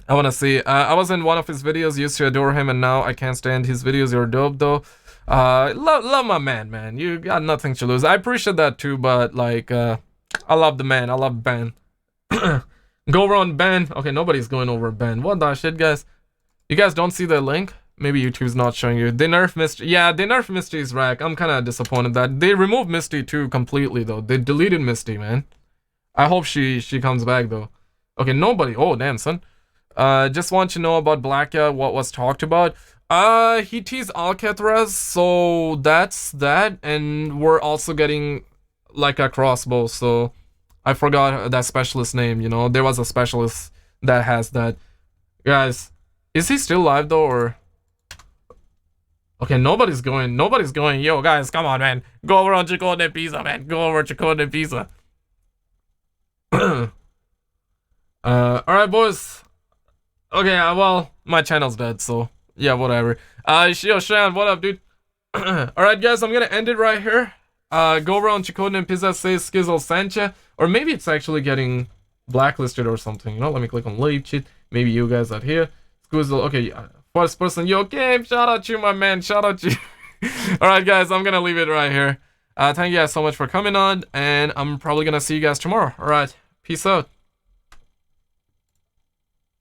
I want to see. I was in one of his videos, used to adore him, and now I can't stand his videos. You're dope, though. Love my man. You got nothing to lose. I appreciate that, too, but, like, I love the man. I love Ben. Go over on Ben. Okay, nobody's going over Ben. What the shit, guys? You guys don't see the link? Maybe YouTube's not showing you. They nerfed Misty. Yeah, they nerfed Misty's rack. I'm kind of disappointed that. They removed Misty, too, completely, though. They deleted Misty, man. I hope she comes back, though. Okay, nobody. Oh, damn, son. Just want to know about Blackout, what was talked about. He teased Alcatraz, so that's that, and we're also getting like a crossbow, so I forgot that specialist name, you know. There was a specialist that has that. Guys, is he still live though, or? Okay, nobody's going. Yo, guys, come on, man. Go over on Codename Pizza, man. Go over to Codename Pizza. Alright, boys. Okay, well, my channel's dead, so yeah, whatever. Yo, Shan, what up, dude? Alright, guys, I'm gonna end it right here. Go around to Codename Pizza, say Skizzle Sancha, or maybe it's actually getting blacklisted or something, you know? Let me click on leave cheat. Maybe you guys are here. Skizzle, okay, first person, yo, game, shout out to you, my man, shout out to you. Alright, guys, I'm gonna leave it right here. Thank you guys so much for coming on, and I'm probably gonna see you guys tomorrow. Alright, peace out.